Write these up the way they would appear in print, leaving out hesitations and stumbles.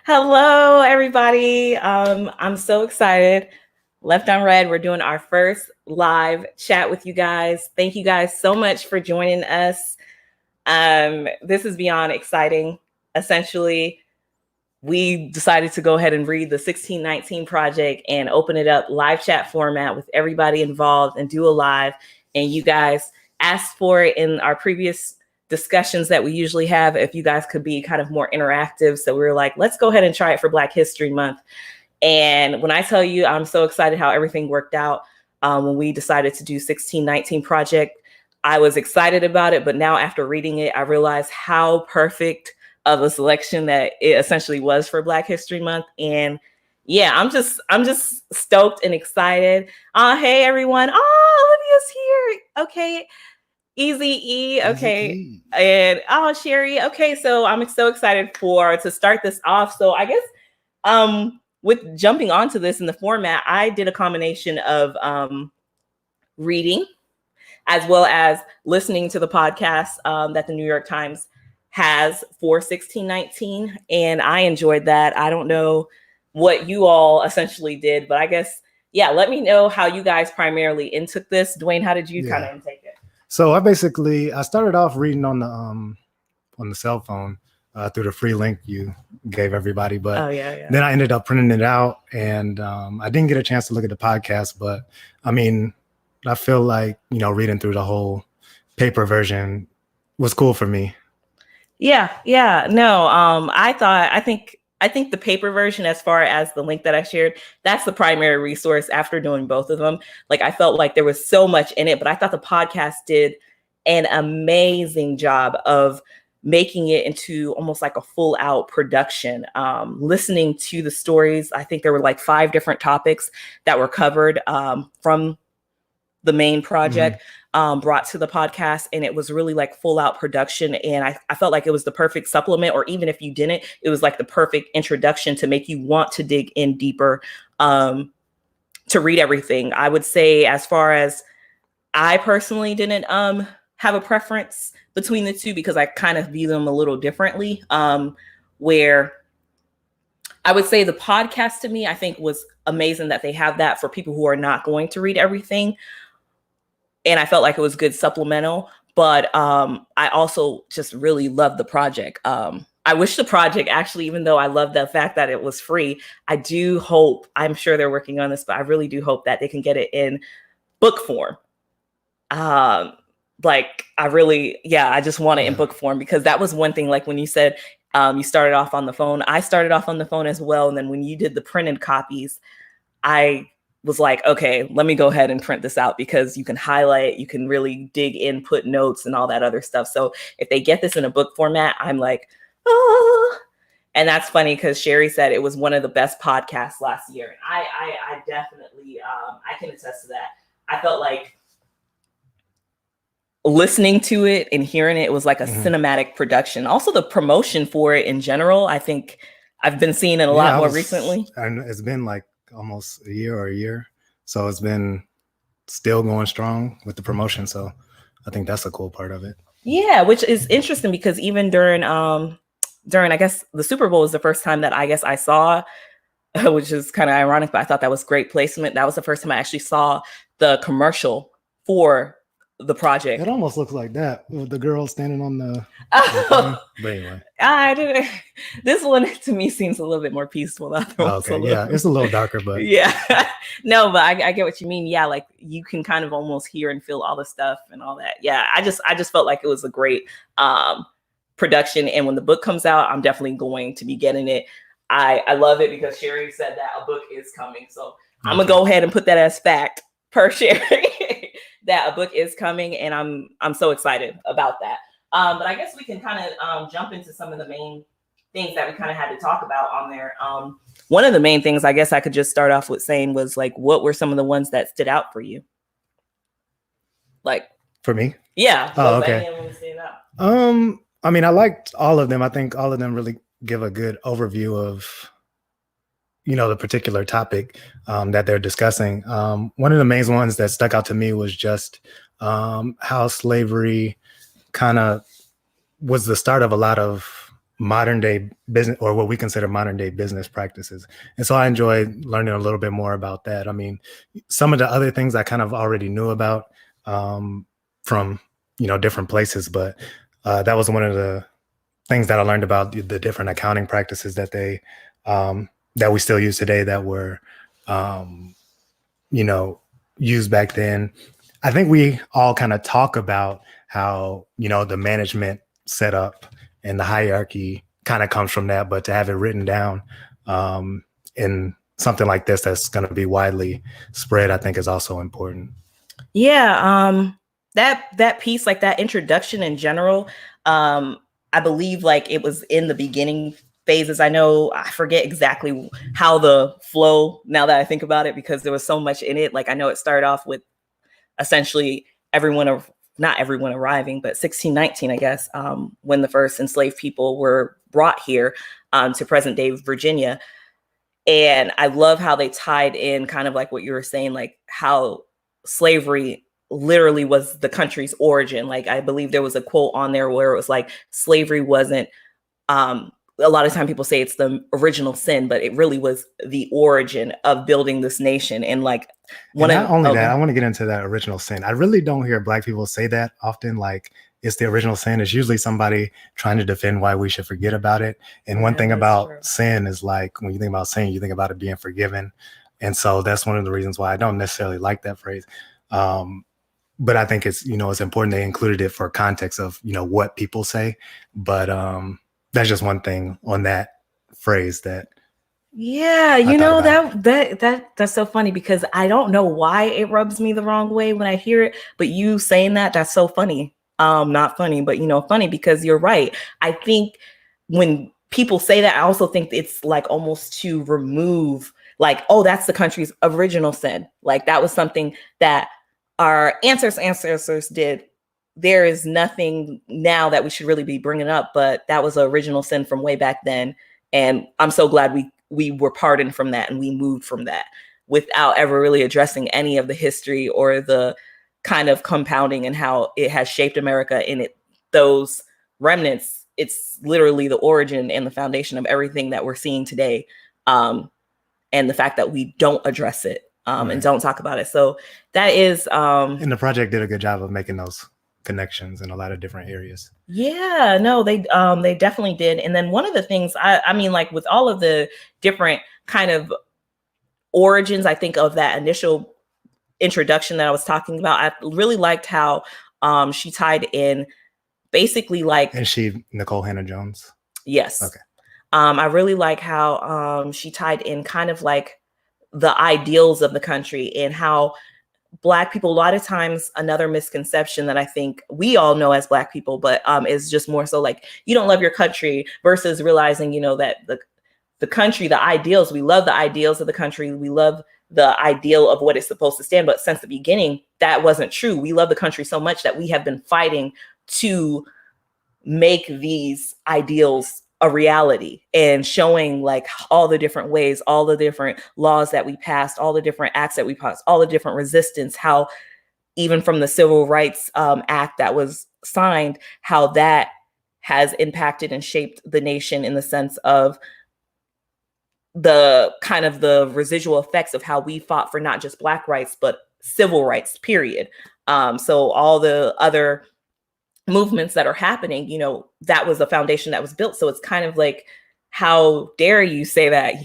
Hello, everybody. I'm so excited. Left on Red, we're doing our first live chat with you guys. Thank you guys so much for joining us. This is beyond exciting. Essentially, we decided to go ahead and read the 1619 Project and open it up live chat format with everybody involved and do a live. And you guys asked for it in our previous discussions that we usually have, if you guys could be kind of more interactive. So we were like, let's go ahead and try it for Black History Month. And when I tell you, I'm so excited how everything worked out. When we decided to do 1619 Project, I was excited about it. But now after reading it, I realized how perfect of a selection that it essentially was for Black History Month. And yeah, I'm just stoked and excited. Hey everyone. Oh, Olivia's here. Okay. Easy E. Okay. And Sherry. Okay. So I'm so excited to start this off. So I guess with jumping onto this in the format, I did a combination of reading as well as listening to the podcast that the New York Times has for 1619. And I enjoyed that. I don't know what you all essentially did, but I guess, yeah, let me know how you guys primarily intook this. Dwayne, how did you kind of intake it? So I started off reading on the cell phone through the free link you gave everybody, but then I ended up printing it out, and I didn't get a chance to look at the podcast. But I mean, I feel like reading through the whole paper version was cool for me. No, I think the paper version, as far as the link that I shared, that's the primary resource after doing both of them. Like, I felt like there was so much in it, but I thought the podcast did an amazing job of making it into almost like a full out production. Listening to the stories, I think there were like 5 different topics that were covered from the main project. Brought to the podcast, and it was really like full out production. And I felt like it was the perfect supplement, or even if you didn't, it was like the perfect introduction to make you want to dig in deeper, to read everything. I would say, as far as I personally didn't have a preference between the two, because I kind of view them a little differently, where I would say the podcast to me, I think, was amazing that they have that for people who are not going to read everything. And I felt like it was good supplemental, but I also just really loved the project. I wish the project actually, even though I love the fact that it was free, I do hope, I'm sure they're working on this, but I really do hope that they can get it in book form. I just want it in book form, because that was one thing, like when you said you started off on the phone, I started off on the phone as well. And then when you did the printed copies, I was like, okay, let me go ahead and print this out, because you can highlight, you can really dig in, put notes and all that other stuff. So if they get this in a book format, I'm like, oh. And that's funny, because Sherry said it was one of the best podcasts last year. And I definitely, I can attest to that. I felt like listening to it and hearing it was like a cinematic production. Also, the promotion for it in general, I think I've been seeing it a lot more recently. And it's been like almost a year, so it's been still going strong with the promotion. So I think that's a cool part of it. Yeah, which is interesting, because even during I guess the Super Bowl was the first time that I guess I saw, which is kind of ironic, but I thought that was great placement. That was the first time I actually saw the commercial for the project. It almost looks like that, with the girl standing on the but anyway, this one to me seems a little bit more peaceful. It's a little darker, but no, but I get what you mean. Yeah, like you can kind of almost hear and feel all the stuff and all that. Yeah, I just felt like it was a great production. And when the book comes out, I'm definitely going to be getting it. I love it, because Sherry said that a book is coming, so I'm gonna go ahead and put that as fact per Sherry. That a book is coming, and I'm so excited about that. But I guess we can kind of jump into some of the main things that we kind of had to talk about on there. One of the main things I guess I could just start off with saying was, like, what were some of the ones that stood out for you? Like, for me? Yeah. Okay. I mean, I liked all of them. I think all of them really give a good overview of the particular topic that they're discussing. One of the main ones that stuck out to me was just how slavery kind of was the start of a lot of modern day business, or what we consider modern day business practices. And so I enjoy learning a little bit more about that. I mean, some of the other things I kind of already knew about from, different places, but that was one of the things that I learned about the different accounting practices that that we still use today that were, used back then. I think we all kind of talk about how, the management setup and the hierarchy kind of comes from that, but to have it written down in something like this that's going to be widely spread, I think is also important. Yeah, that piece, like that introduction in general, I believe like it was in the beginning phases. I forget exactly how the flow, now that I think about it, because there was so much in it. Like I know it started off with essentially not everyone arriving, but 1619, I guess, when the first enslaved people were brought here to present day Virginia. And I love how they tied in kind of like what you were saying, like how slavery literally was the country's origin. Like I believe there was a quote on there where it was like slavery wasn't a lot of time people say it's the original sin, but it really was the origin of building this nation. And like I want to get into that original sin. I really don't hear Black people say that often. Like it's the original sin. It's usually somebody trying to defend why we should forget about it. And one thing about sin is, like, when you think about sin, you think about it being forgiven. And so that's one of the reasons why I don't necessarily like that phrase. But I think it's, it's important they included it for context of, what people say. But that's just one thing on that phrase that. Yeah, that's so funny, because I don't know why it rubs me the wrong way when I hear it, but you saying that's so funny. Not funny, but funny, because you're right. I think when people say that, I also think it's like almost to remove, like, oh, that's the country's original sin. Like that was something that our ancestors did. There is nothing now that we should really be bringing up, but that was an original sin from way back then. And I'm so glad we were pardoned from that and we moved from that without ever really addressing any of the history or the kind of compounding and how it has shaped America. And those remnants, it's literally the origin and the foundation of everything that we're seeing today. And the fact that we don't address it and don't talk about it. So that is... and the project did a good job of making those connections in a lot of different areas. Yeah, no, they definitely did. And then one of the things, I mean, like with all of the different kind of origins, I think of that initial introduction that I was talking about, I really liked how she tied in basically like... And she, Nicole Hannah-Jones? Yes. Okay. I really like how she tied in kind of like the ideals of the country and how Black people, a lot of times, another misconception that I think we all know as Black people, but is just more so like, you don't love your country, versus realizing, that the country, the ideals, we love the ideals of the country. We love the ideal of what it's supposed to stand. But since the beginning, that wasn't true. We love the country so much that we have been fighting to make these ideals a reality, and showing like all the different ways, all the different laws that we passed, all the different acts that we passed, all the different resistance, how even from the Civil Rights Act that was signed, how that has impacted and shaped the nation in the sense of the kind of the residual effects of how we fought for not just Black rights, but civil rights, period. So all the other movements that are happening, that was a foundation that was built. So it's kind of like, how dare you say that,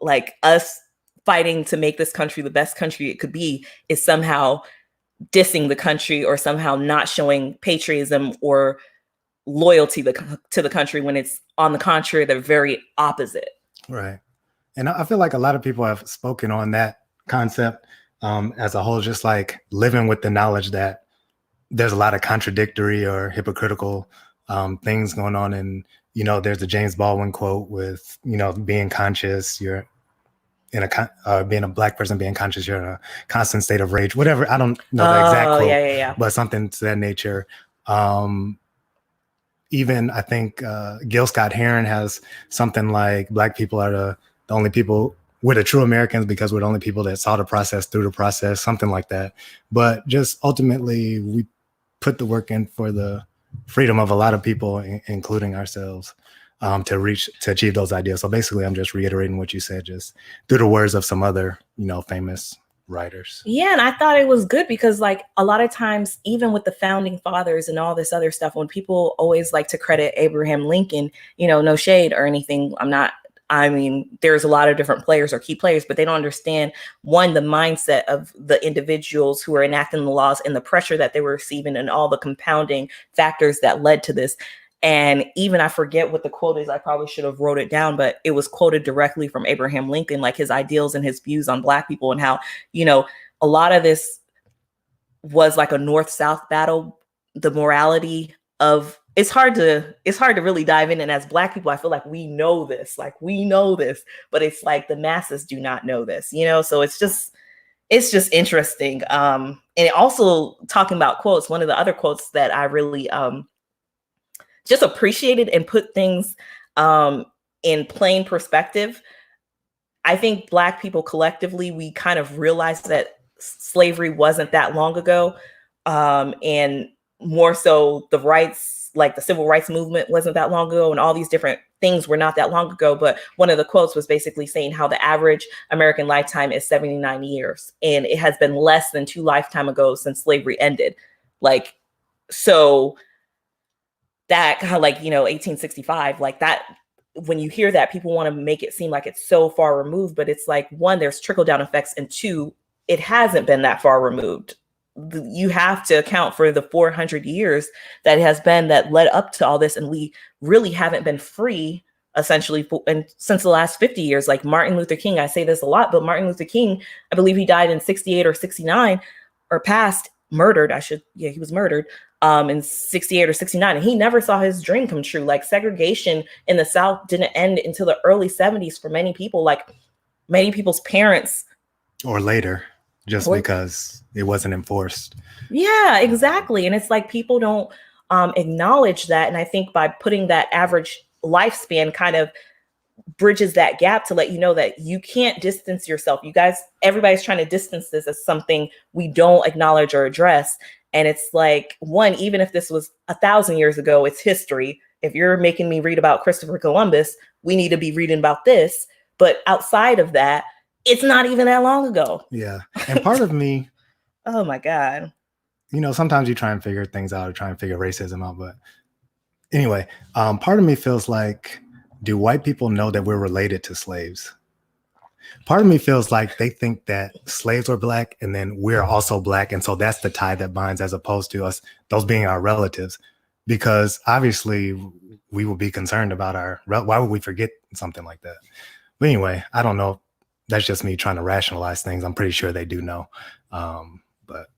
like us fighting to make this country the best country it could be is somehow dissing the country, or somehow not showing patriotism or loyalty to the country, when it's on the contrary, the very opposite. Right. And I feel like a lot of people have spoken on that concept as a whole, just like living with the knowledge that there's a lot of contradictory or hypocritical things going on. And, there's the James Baldwin quote with, being conscious, you're in being a Black person, being conscious, you're in a constant state of rage, whatever. I don't know the exact quote, yeah. But something to that nature. Even I think Gil Scott-Heron has something like, Black people are the only people, we're the true Americans because we're the only people that saw the process through the process, something like that. But just ultimately, we put the work in for the freedom of a lot of people, including ourselves, to achieve those ideas. So basically, I'm just reiterating what you said, just through the words of some other, famous writers. Yeah, and I thought it was good because, like, a lot of times, even with the founding fathers and all this other stuff, when people always like to credit Abraham Lincoln, no shade or anything. There's a lot of different players or key players, but they don't understand, one, the mindset of the individuals who are enacting the laws and the pressure that they were receiving and all the compounding factors that led to this. And even I forget what the quote is. I probably should have wrote it down, but it was quoted directly from Abraham Lincoln, like his ideals and his views on Black people and how, a lot of this was like a North-South battle. The morality of it's hard to really dive in. And as Black people, I feel like we know this, but it's like the masses do not know this, so it's just interesting. And also talking about quotes, one of the other quotes that I really, just appreciated and put things in plain perspective. I think Black people collectively, we kind of realized that slavery wasn't that long ago. And more so the rights, like the civil rights movement wasn't that long ago, and all these different things were not that long ago. But one of the quotes was basically saying how the average American lifetime is 79 years. And it has been less than 2 lifetimes ago since slavery ended. Like, so that kind of 1865, like that, when you hear that, people want to make it seem like it's so far removed, but it's like, one, there's trickle down effects, and two, it hasn't been that far removed. You have to account for the 400 years that it has been that led up to all this. And we really haven't been free essentially since the last 50 years. Like Martin Luther King, I say this a lot, but Martin Luther King, I believe he died in 68 or 69 or murdered. He was murdered in 68 or 69. And he never saw his dream come true. Like segregation in the South didn't end until the early 70s for many people, like many people's parents. Or later, because it wasn't enforced. Yeah, exactly. And it's like people don't acknowledge that. And I think by putting that average lifespan kind of bridges that gap to let you know that you can't distance yourself. You guys, everybody's trying to distance this as something we don't acknowledge or address. And it's like, one, even if this was 1,000 years ago, it's history. If you're making me read about Christopher Columbus, we need to be reading about this. But outside of that, it's not even that long ago. Yeah. And part of me, oh my God. Sometimes you try and figure things out or try and figure racism out. But anyway, part of me feels like, do white people know that we're related to slaves? Part of me feels like they think that slaves were Black and then we're also Black. And so that's the tie that binds, as opposed to us, those being our relatives. Because obviously we would be concerned about why would we forget something like that? But anyway, I don't know. That's just me trying to rationalize things. I'm pretty sure they do know. But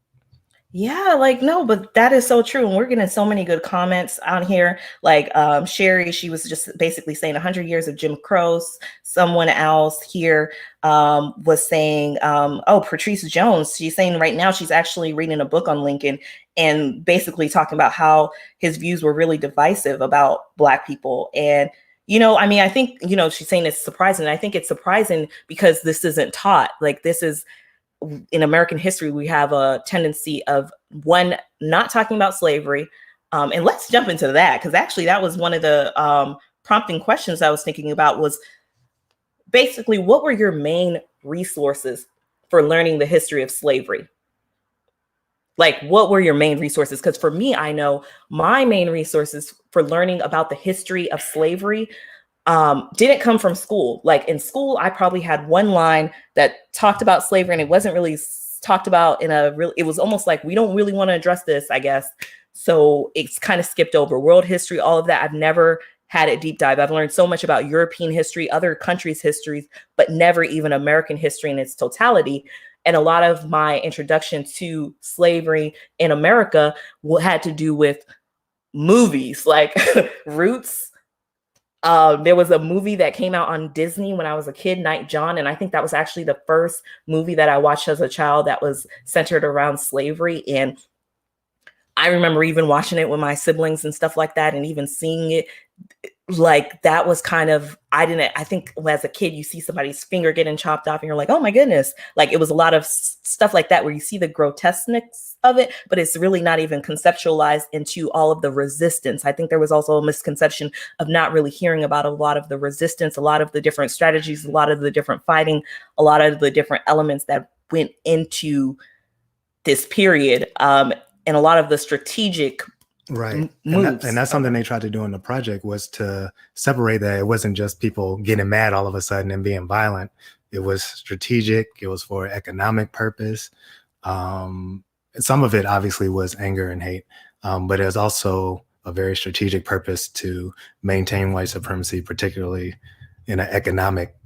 yeah, no, but that is so true. And we're getting so many good comments on here. Like Sherry, she was just basically saying 100 years of Jim Crow. Someone else here was saying, Patrice Jones, she's saying right now she's actually reading a book on Lincoln and basically talking about how his views were really divisive about Black people. And I think, she's saying it's surprising. I think it's surprising because this isn't taught. Like, this is, in American history, we have a tendency of, one, not talking about slavery. And let's jump into that, because actually that was one of the prompting questions I was thinking about, was basically, what were your main resources for learning the history of slavery? Like, what were your main resources? Because for me, I know my main resources for learning about the history of slavery didn't come from school. Like in school, I probably had one line that talked about slavery, and it wasn't really talked about it was almost like, we don't really want to address this, I guess. So it's kind of skipped over world history, all of that. I've never had a deep dive. I've learned so much about European history, other countries' histories, but never even American history in its totality. And a lot of my introduction to slavery in America had to do with movies like Roots. There was a movie that came out on Disney when I was a kid, Night John. And I think that was actually the first movie that I watched as a child that was centered around slavery. And I remember even watching it with my siblings and stuff like that, and even seeing it. like that was kind of, I think as a kid, you see somebody's finger getting chopped off and you're like, oh my goodness. Like it was a lot of stuff like that where you see the grotesqueness of it, but it's really not even conceptualized into all of the resistance. I think there was also a misconception of not really hearing about a lot of the resistance, a lot of the different strategies, a lot of the different fighting, a lot of the different elements that went into this period, and a lot of the strategic right moves. And that's something they tried to do in the project, was to separate that. It wasn't just people getting mad all of a sudden and being violent. It was strategic. It was for economic purpose. Some of it obviously was anger and hate, but it was also a very strategic purpose to maintain white supremacy, particularly in an economic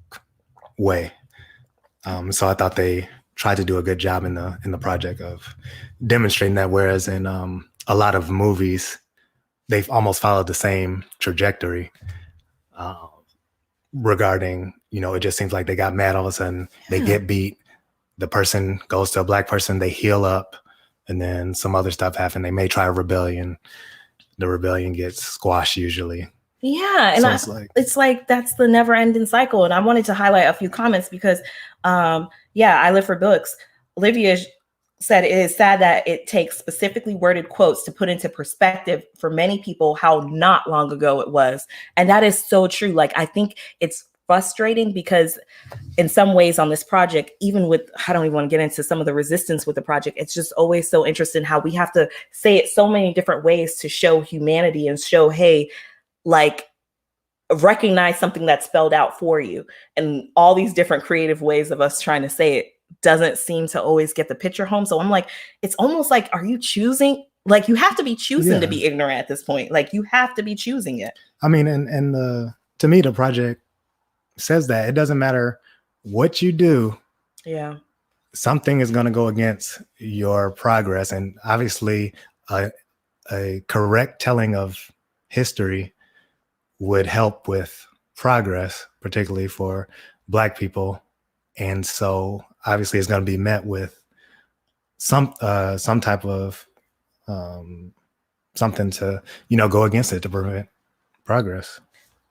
way. So I thought they tried to do a good job in the project of demonstrating that, whereas in a lot of movies, they've almost followed the same trajectory regarding, it just seems like they got mad all of a sudden, they get beat, the person goes to a black person, they heal up, and then some other stuff happens. They may try a rebellion. The rebellion gets squashed usually. Yeah, and so it's like that's the never-ending cycle. And I wanted to highlight a few comments because, I live for books. Olivia said it is sad that it takes specifically worded quotes to put into perspective for many people how not long ago it was. And that is so true. Like, I think it's frustrating because in some ways on this project, even with, I don't even want to get into some of the resistance with the project, it's just always so interesting how we have to say it so many different ways to show humanity and show, hey, like, recognize something that's spelled out for you. And all these different creative ways of us trying to say it doesn't seem to always get the picture home. So I'm like, it's almost like, are you choosing? Like, you have to be choosing to be ignorant at this point. Like, you have to be choosing it. I mean, and to me, the project says that it doesn't matter what you do. Yeah. Something is going to go against your progress. And obviously a correct telling of history would help with progress, particularly for Black people. And so obviously it's going to be met with some type of something to, go against it to prevent progress.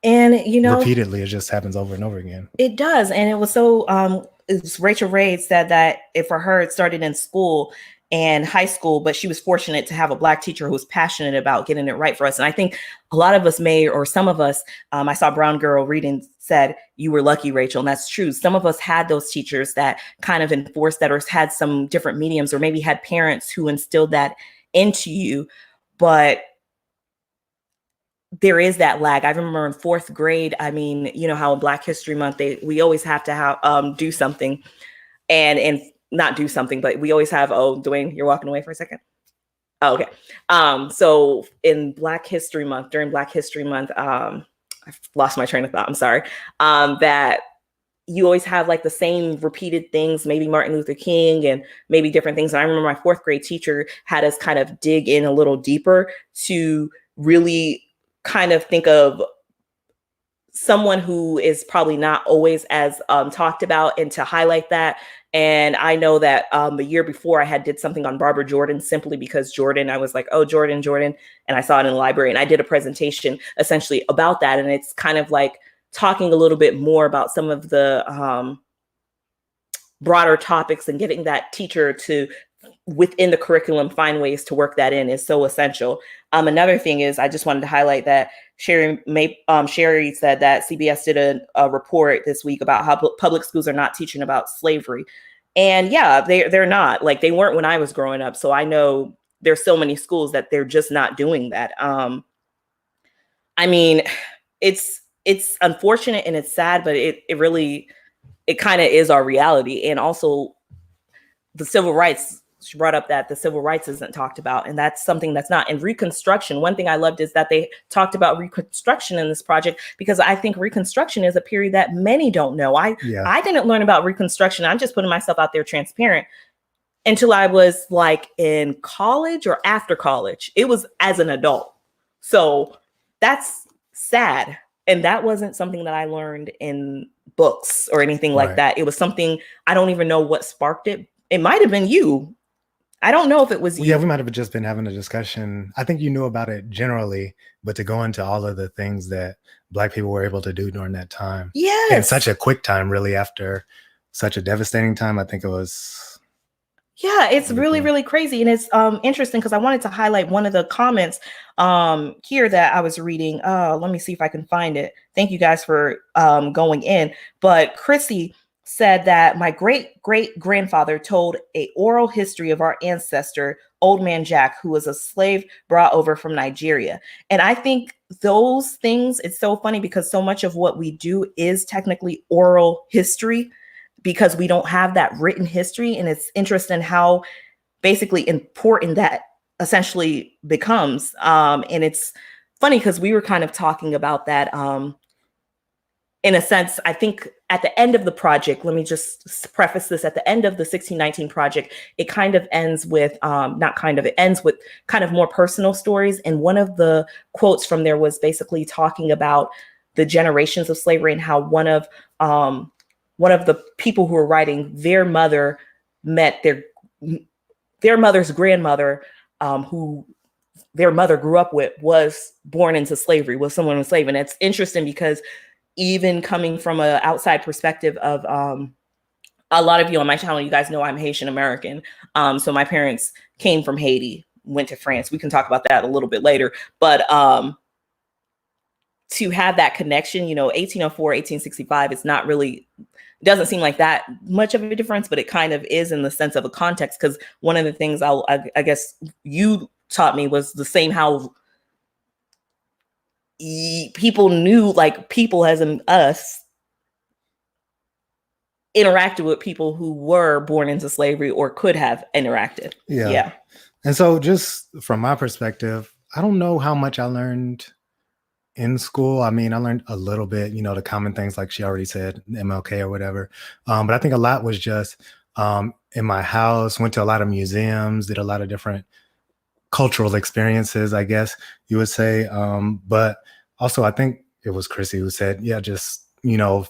And, repeatedly, it just happens over and over again. It does. And it was so, Rachel Ray said that for her, it started in school and high school, but she was fortunate to have a Black teacher who was passionate about getting it right for us. And I think a lot of us or some of us, I saw Brown Girl reading, said, you were lucky, Rachel. And that's true. Some of us had those teachers that kind of enforced that, or had some different mediums, or maybe had parents who instilled that into you. But there is that lag. I remember in 4th grade, I mean, you know how in Black History Month, we always have to do something and not do something, but we always have, Dwayne, you're walking away for a second. Oh, okay. So in Black History Month, during Black History Month, I've lost my train of thought. I'm sorry. That you always have like the same repeated things, maybe Martin Luther King and maybe different things. And I remember my 4th grade teacher had us kind of dig in a little deeper to really kind of think of someone who is probably not always as talked about, and to highlight that. And I know that the year before I did something on Barbara Jordan, simply because Jordan, I was like, oh, Jordan. And I saw it in the library, and I did a presentation essentially about that. And it's kind of like talking a little bit more about some of the broader topics, and getting that teacher to, within the curriculum, find ways to work that in is so essential. Another thing is, I just wanted to highlight that Sherry said that CBS did a report this week about how public schools are not teaching about slavery. And yeah, they're not. Like, they weren't when I was growing up. So I know there's so many schools that they're just not doing that. I mean, it's unfortunate and it's sad, but it really kind of is our reality. And also the civil rights, she brought up that the civil rights isn't talked about, and that's something that's not. In Reconstruction, one thing I loved is that they talked about Reconstruction in this project, because I think Reconstruction is a period that many don't know. I didn't learn about Reconstruction. I'm just putting myself out there transparent, until I was like in college or after college. It was as an adult. So that's sad. And that wasn't something that I learned in books or anything like that. It was something, I don't even know what sparked it. It might have been you I don't know if it was you. Yeah, we might have just been having a discussion. I think you knew about it generally, but to go into all of the things that Black people were able to do during that time. Yes. In such a quick time, really, after such a devastating time, I think it was. Yeah, it's really, really crazy. And it's interesting because I wanted to highlight one of the comments here that I was reading. Let me see if I can find it. Thank you guys for going in. But Chrissy said that my great-great-grandfather told a oral history of our ancestor, Old Man Jack, who was a slave brought over from Nigeria. And I think those things, it's so funny because so much of what we do is technically oral history because we don't have that written history. And it's interesting how basically important that essentially becomes. And it's funny because we were kind of talking about that in a sense. I think at the end of the project, let me just preface this, at the end of the 1619 project, it kind of ends with, it ends with kind of more personal stories. And one of the quotes from there was basically talking about the generations of slavery and how one of the people who were writing, their mother met their mother's grandmother, who their mother grew up with, was born into slavery, was someone enslaved. And it's interesting because even coming from an outside perspective of a lot of you on my channel, you guys know I'm Haitian American. So my parents came from Haiti, went to France. We can talk about that a little bit later. But to have that connection, 1804, 1865, it's not really, it doesn't seem like that much of a difference, but it kind of is in the sense of a context. Because one of the things I guess you taught me was the same, how people knew, like people as in us interacted with people who were born into slavery or could have interacted. Yeah. And so just from my perspective, I don't know how much I learned in school. I mean, I learned a little bit, the common things like she already said, MLK or whatever. But I think a lot was just in my house, went to a lot of museums, did a lot of different cultural experiences, I guess you would say. But also, I think it was Chrissy who said, yeah, just,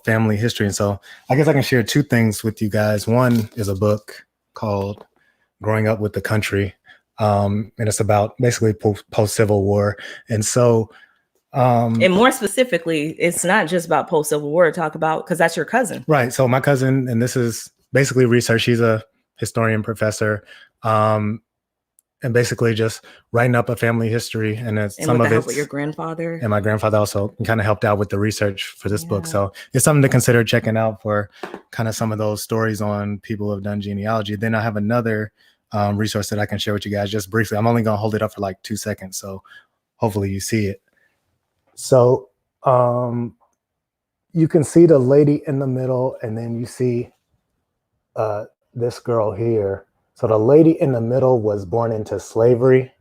family history. And so I guess I can share two things with you guys. One is a book called Growing Up with the Country. And it's about basically post-Civil War. And so and more specifically, it's not just about post-Civil War. Talk about, because that's your cousin. Right. So my cousin, and this is basically research. She's a historian professor, and basically just writing up a family history. And it's some of it with your grandfather. And my grandfather also kind of helped out with the research for this book. So it's something to consider checking out for kind of some of those stories on people who have done genealogy. Then I have another resource that I can share with you guys just briefly. I'm only going to hold it up for like 2 seconds. So hopefully you see it. So you can see the lady in the middle, and then you see this girl here. So the lady in the middle was born into slavery,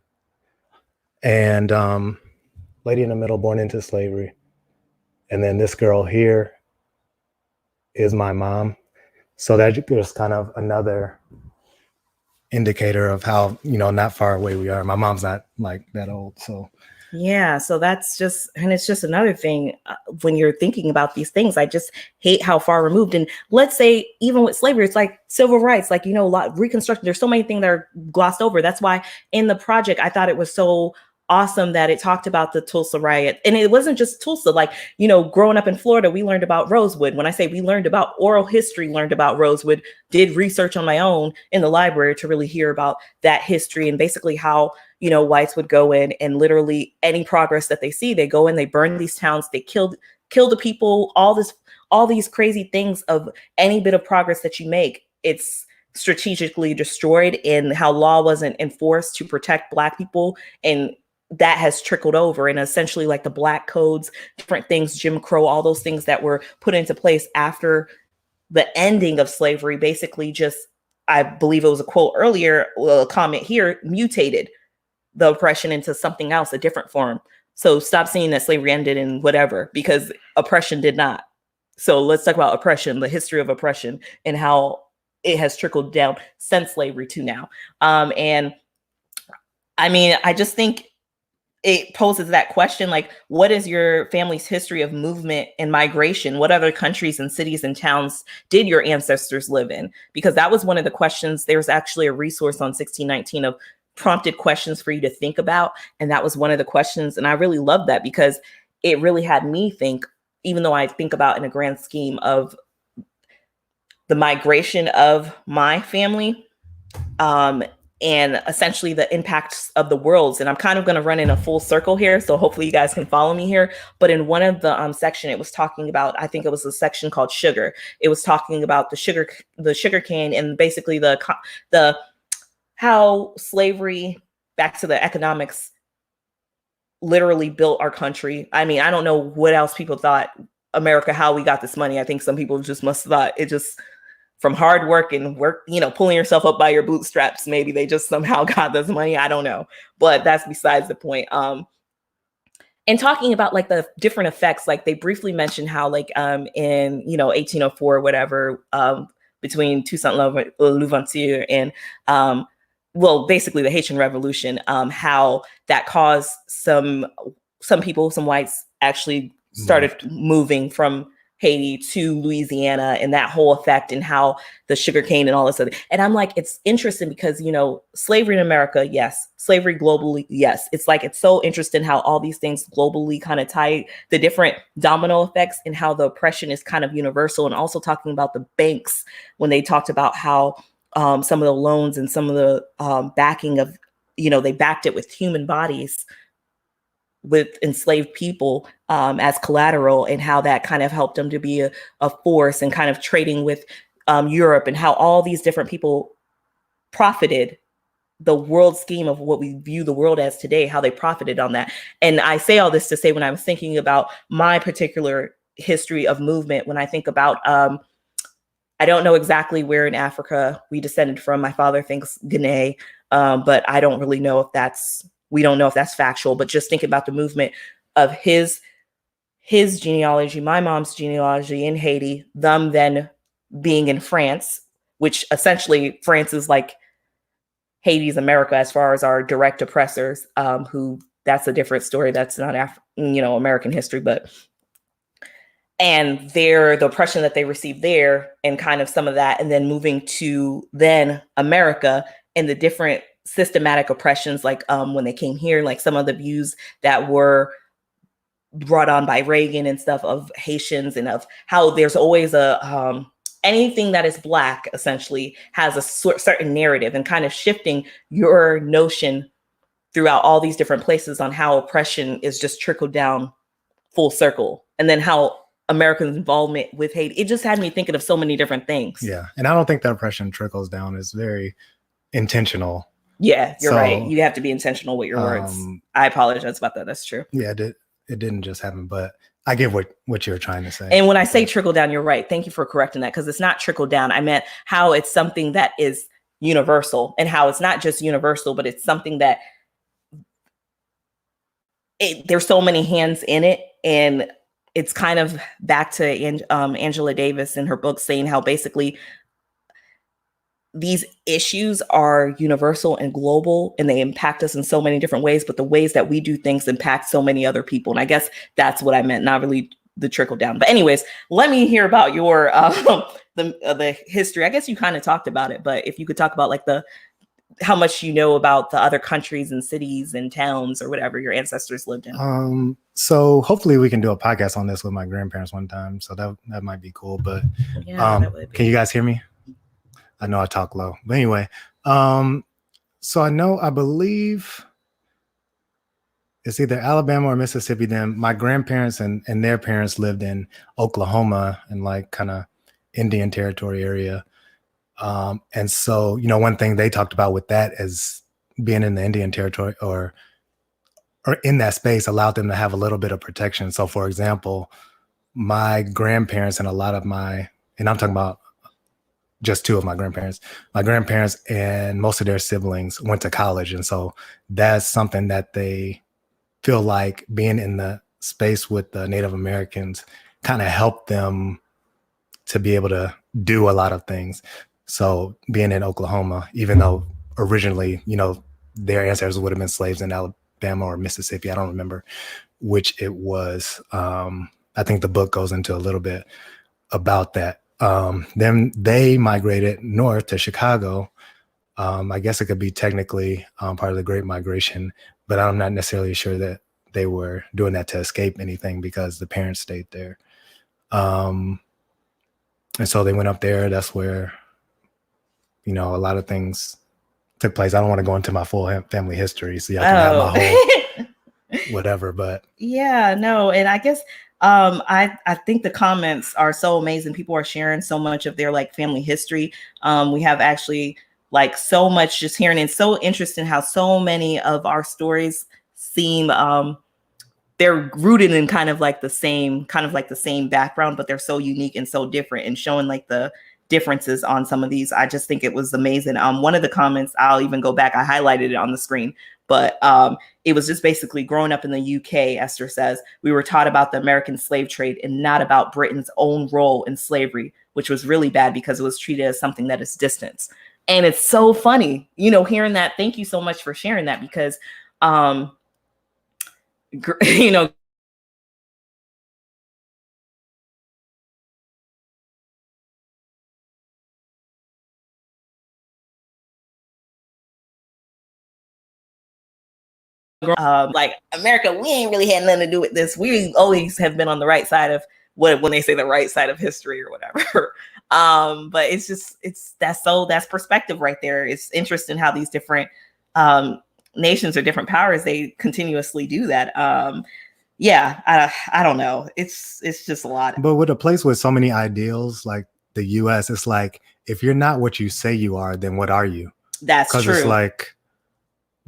and lady in the middle born into slavery. And then this girl here is my mom. So that just kind of another indicator of how, not far away we are. My mom's not like that old, so. Yeah, so that's just, and it's just another thing when you're thinking about these things. I just hate how far removed. And let's say even with slavery, it's like civil rights, like, a lot of Reconstruction. There's so many things that are glossed over. That's why in the project, I thought it was so awesome that it talked about the Tulsa riot. And it wasn't just Tulsa, like, growing up in Florida, we learned about Rosewood. When I say we learned about oral history, learned about Rosewood, did research on my own in the library to really hear about that history and basically how, whites would go in and literally any progress that they see, they go in, they burn these towns, they kill the people, all these crazy things of any bit of progress that you make, it's strategically destroyed, and how law wasn't enforced to protect Black people. And that has trickled over, and essentially like the Black codes, different things, Jim Crow, all those things that were put into place after the ending of slavery, basically just, I believe it was a quote earlier, a comment here, mutated the oppression into something else, a different form. So stop seeing that slavery ended in whatever, because oppression did not. So let's talk about oppression, the history of oppression, and how it has trickled down since slavery to now. And I mean, I just think it poses that question, like, what is your family's history of movement and migration? What other countries and cities and towns did your ancestors live in? Because that was one of the questions. There's actually a resource on 1619 of prompted questions for you to think about. And that was one of the questions. And I really loved that because it really had me think, even though I think about in a grand scheme of the migration of my family, and essentially the impacts of the worlds. And I'm kind of going to run in a full circle here, so hopefully you guys can follow me here. But in one of the section, it was talking about, I think it was a section called sugar. It was talking about the sugar cane, and basically the how slavery, back to the economics, literally built our country. I mean, I don't know what else people thought America, how we got this money. I think some people just must have thought it just from hard work and work, pulling yourself up by your bootstraps. Maybe they just somehow got this money. I don't know, but that's besides the point. And talking about like the different effects, like they briefly mentioned how like in 1804 or whatever, between Toussaint Louverture and basically the Haitian Revolution, how that caused some people, some whites actually started moving from Haiti to Louisiana, and that whole effect, and how the sugarcane and all this other. And I'm like, it's interesting because, slavery in America, yes. Slavery globally, yes. It's like, it's so interesting how all these things globally kind of tie the different domino effects, and how the oppression is kind of universal. And also talking about the banks, when they talked about how some of the loans and some of the backing of, they backed it with human bodies, with enslaved people as collateral, and how that kind of helped them to be a force, and kind of trading with Europe, and how all these different people profited the world scheme of what we view the world as today, how they profited on that. And I say all this to say, when I was thinking about my particular history of movement, when I think about, I don't know exactly where in Africa we descended from. My father thinks Guinea, but I don't really know if we don't know if that's factual, but just thinking about the movement of his genealogy, my mom's genealogy in Haiti, them then being in France, which essentially France is like Haiti's America as far as our direct oppressors, who that's a different story. That's not American history, and the oppression that they received there, and kind of some of that, and then moving to then America and the different systematic oppressions, like when they came here, like some of the views that were brought on by Reagan and stuff of Haitians, and of how there's always anything that is Black essentially has a certain narrative, and kind of shifting your notion throughout all these different places on how oppression is just trickled down full circle. And then how Americans' involvement with Haiti, it just had me thinking of so many different things. Yeah. And I don't think that oppression trickles down. It's very intentional. Yeah, you're right. You have to be intentional with your words. I apologize about that. That's true. Yeah, it didn't just happen, but I get what you're trying to say. And when I say trickle down, you're right. Thank you for correcting that, because it's not trickle down. I meant how it's something that is universal, and how it's not just universal, but it's something that there's so many hands in it. And it's kind of back to Angela Davis in her book, saying how basically these issues are universal and global, and they impact us in so many different ways, but the ways that we do things impact so many other people. And I guess that's what I meant, not really the trickle down. But anyways, let me hear about your the history. I guess you kind of talked about it, but if you could talk about like how much you know about the other countries and cities and towns or whatever your ancestors lived in. So hopefully we can do a podcast on this with my grandparents one time. So that might be cool. But can you guys hear me? I know I talk low, but anyway, so I believe it's either Alabama or Mississippi. Then my grandparents and their parents lived in Oklahoma, and like kind of Indian Territory area. And so, one thing they talked about with that is being in the Indian Territory or in that space allowed them to have a little bit of protection. So for example, my grandparents and I'm talking about just two of my grandparents and most of their siblings went to college. And so that's something that they feel like being in the space with the Native Americans kind of helped them to be able to do a lot of things. So being in Oklahoma, even though originally, their ancestors would have been slaves in Alabama Alabama or Mississippi. I don't remember which it was. I think the book goes into a little bit about that. Then they migrated north to Chicago. I guess it could be technically part of the Great Migration, but I'm not necessarily sure that they were doing that to escape anything because the parents stayed there. And so they went up there. That's where, a lot of things took place. I don't want to go into my full family history, so y'all can have my whole whatever, but yeah, no. And I guess I think the comments are so amazing. People are sharing so much of their like family history. We have actually like so much just hearing, and so interesting how so many of our stories seem they're rooted in kind of like the same background, but they're so unique and so different, and showing like the differences on some of these. I just think it was amazing. One of the comments, I'll even go back, I highlighted it on the screen, but it was just basically, growing up in the UK, Esther says, we were taught about the American slave trade and not about Britain's own role in slavery, which was really bad because it was treated as something that is distant. And it's so funny, hearing that. Thank you so much for sharing that, because, like America, we ain't really had nothing to do with this. We always have been on the right side of when they say the right side of history or whatever. But that's perspective right there. It's interesting how these different nations or different powers, they continuously do that. I don't know. It's just a lot. But with a place with so many ideals like the US, it's like, if you're not what you say you are, then what are you? That's true. Because it's like,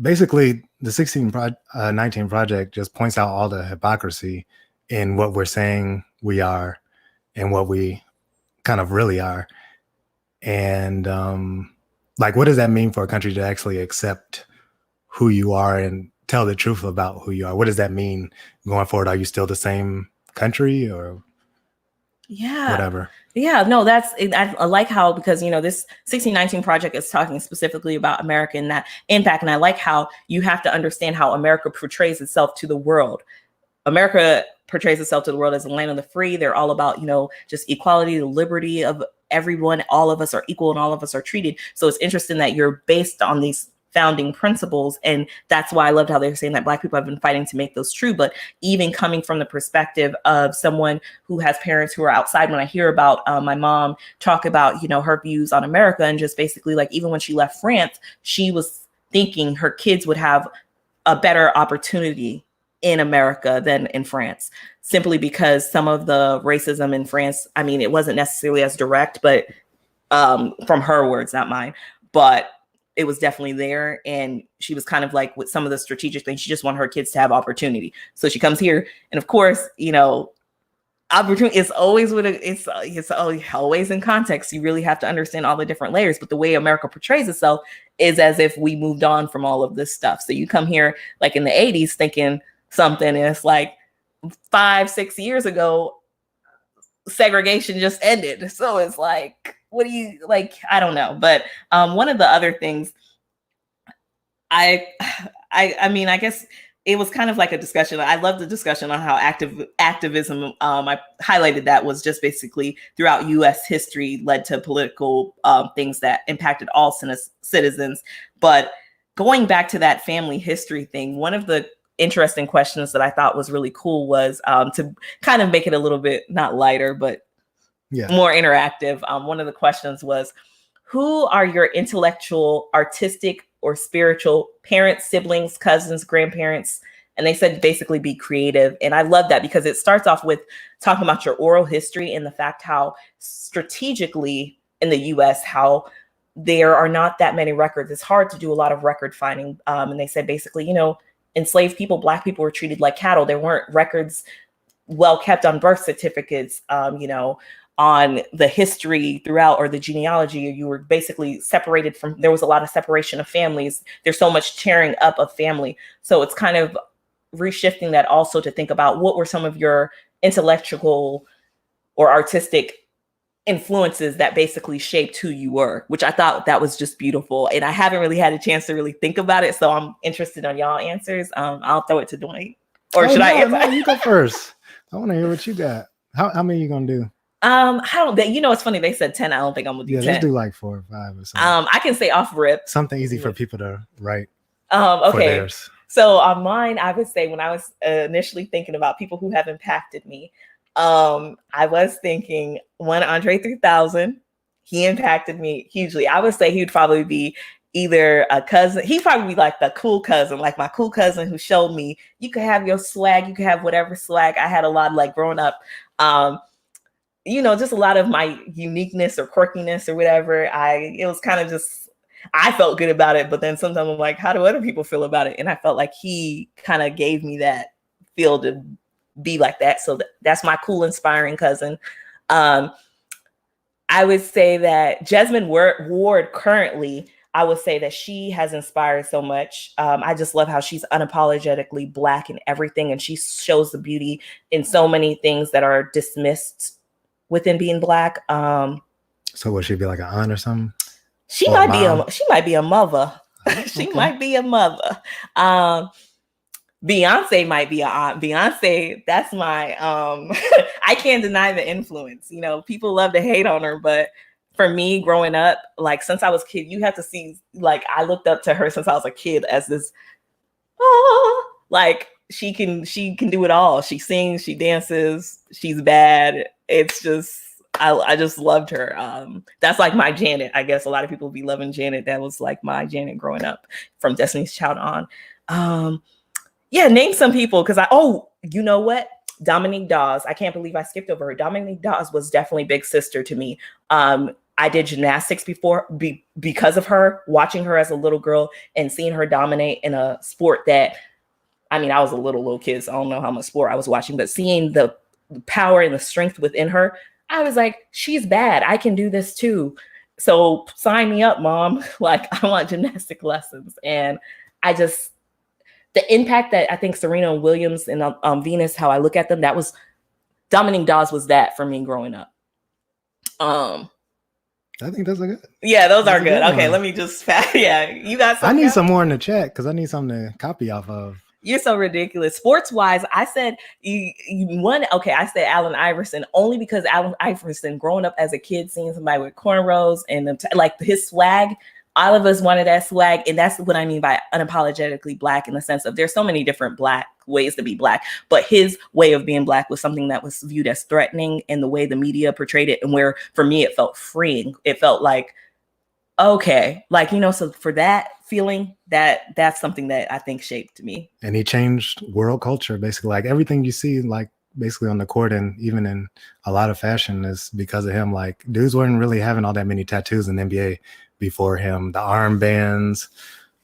basically, the 1619 Project just points out all the hypocrisy in what we're saying we are and what we kind of really are. And like, what does that mean for a country to actually accept who you are and tell the truth about who you are? What does that mean going forward? Are you still the same country, or whatever? Yeah, no, I like how, because, this 1619 Project is talking specifically about America and that impact. And I like how you have to understand how America portrays itself to the world. America portrays itself to the world as the land of the free. They're all about, just equality, the liberty of everyone. All of us are equal and all of us are treated. So it's interesting that you're based on these founding principles. And that's why I loved how they were saying that Black people have been fighting to make those true. But even coming from the perspective of someone who has parents who are outside, when I hear about my mom talk about, her views on America, and just basically like, even when she left France, she was thinking her kids would have a better opportunity in America than in France, simply because some of the racism in France, I mean, it wasn't necessarily as direct, but from her words, not mine, but it was definitely there. And she was kind of like, with some of the strategic things, she just wanted her kids to have opportunity. So she comes here, and of course, opportunity is always it's always in context. You really have to understand all the different layers. But the way America portrays itself is as if we moved on from all of this stuff. So you come here like in the 80s thinking something, and it's like 5-6 years ago, segregation just ended. So it's like, what do you like? I don't know. But one of the other things, I mean, I guess it was kind of like a discussion. I love the discussion on how activism, I highlighted that, was just basically throughout U.S. history led to political things that impacted all citizens. But going back to that family history thing, one of the interesting questions that I thought was really cool was to kind of make it a little bit not lighter, but more interactive. One of the questions was, who are your intellectual, artistic, or spiritual parents, siblings, cousins, grandparents? And they said basically be creative. And I love that, because it starts off with talking about your oral history and the fact how strategically in the US, how there are not that many records. It's hard to do a lot of record finding. And they said basically, enslaved people, Black people, were treated like cattle. There weren't records well kept on birth certificates, on the history throughout, or the genealogy. You were basically separated from, there was a lot of separation of families. There's so much tearing up of family. So it's kind of reshifting that also to think about what were some of your intellectual or artistic influences that basically shaped who you were, which I thought that was just beautiful. And I haven't really had a chance to really think about it. So I'm interested on y'all answers. I'll throw it to Dwayne. Or should I answer? No, you go first. I want to hear what you got. How many you gonna do? I don't. It's funny. They said 10. I don't think I'm gonna do 10. Let's do like 4 or 5 or something. I can say off rip. Something easy for people to write. Okay. So on mine, I would say when I was initially thinking about people who have impacted me, I was thinking Andre 3000. He impacted me hugely. I would say he would probably be either a cousin. He'd probably be like the cool cousin, like my cool cousin who showed me you could have your swag, you could have whatever swag. I had a lot like growing up. Just a lot of my uniqueness or quirkiness or whatever. It was kind of just, I felt good about it, but then sometimes I'm like, how do other people feel about it? And I felt like he kind of gave me that feel to be like that. So that's my cool, inspiring cousin. I would say that Jesmyn Ward currently, I would say that she has inspired so much. I just love how she's unapologetically Black in everything. And she shows the beauty in so many things that are dismissed within being Black. So would she be like an aunt or something? She might be a mother. She might be a mother. Beyonce might be an aunt. Beyonce, that's my I can't deny the influence. People love to hate on her, but for me growing up, like since I was a kid, you have to see, like I looked up to her since I was a kid as this like she can do it all. She sings, she dances, she's bad. It's just I just loved her. That's like my Janet. I guess a lot of people be loving Janet. That was like my Janet growing up from Destiny's Child on. Name some people because you know what? Dominique Dawes. I can't believe I skipped over her. Dominique Dawes was definitely big sister to me. I did gymnastics because of her, watching her as a little girl and seeing her dominate in a sport that, I was a little kid, so I don't know how much sport I was watching, but seeing the power and the strength within her, I was like, she's bad. I can do this too. So sign me up, mom. Like I want gymnastic lessons. And the impact that I think Serena Williams and Venus, how I look at them, that was Dominique Dawes was that for me growing up. I think those are good. Yeah, those are good. Okay, let me just you got some. I need some more in the chat because I need something to copy off of. You're so ridiculous. Sports wise, I said I said Allen Iverson only because Allen Iverson, growing up as a kid, seeing somebody with cornrows and like his swag, all of us wanted that swag. And that's what I mean by unapologetically Black, in the sense of there's so many different Black ways to be Black, but his way of being Black was something that was viewed as threatening in the way the media portrayed it. And where for me, it felt freeing. It felt like, okay, like, so for that feeling, that's something that I think shaped me. And he changed world culture, basically. Like everything you see, like basically on the court and even in a lot of fashion is because of him. Like dudes weren't really having all that many tattoos in the NBA before him, the armbands,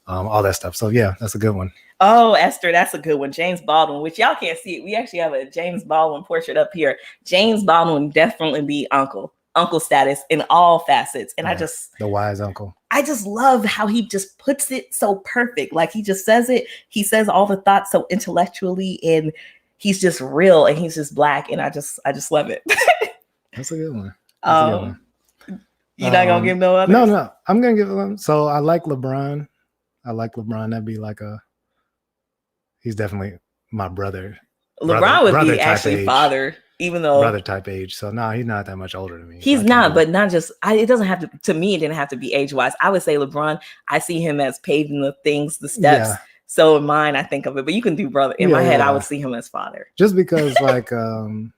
all that stuff. So yeah, that's a good one. Oh, Esther, that's a good one. James Baldwin, which y'all can't see it. We actually have a James Baldwin portrait up here. James Baldwin definitely be uncle status in all facets. And the wise uncle. I just love how he just puts it so perfect. Like he just says it. He says all the thoughts so intellectually, and he's just real, and he's just Black. And I just love it. That's a good one. You're not gonna give no others? No, I'm gonna give them. So I like LeBron. That'd be like he's definitely my brother. LeBron would be actually father, even though brother type age. So no, he's not that much older than me. He's not, but not just. It doesn't have to me. It didn't have to be age wise. I would say LeBron. I see him as paving the steps. Yeah. So in mine, I think of it. But you can do brother. In my head, I would see him as father. Just because, like, the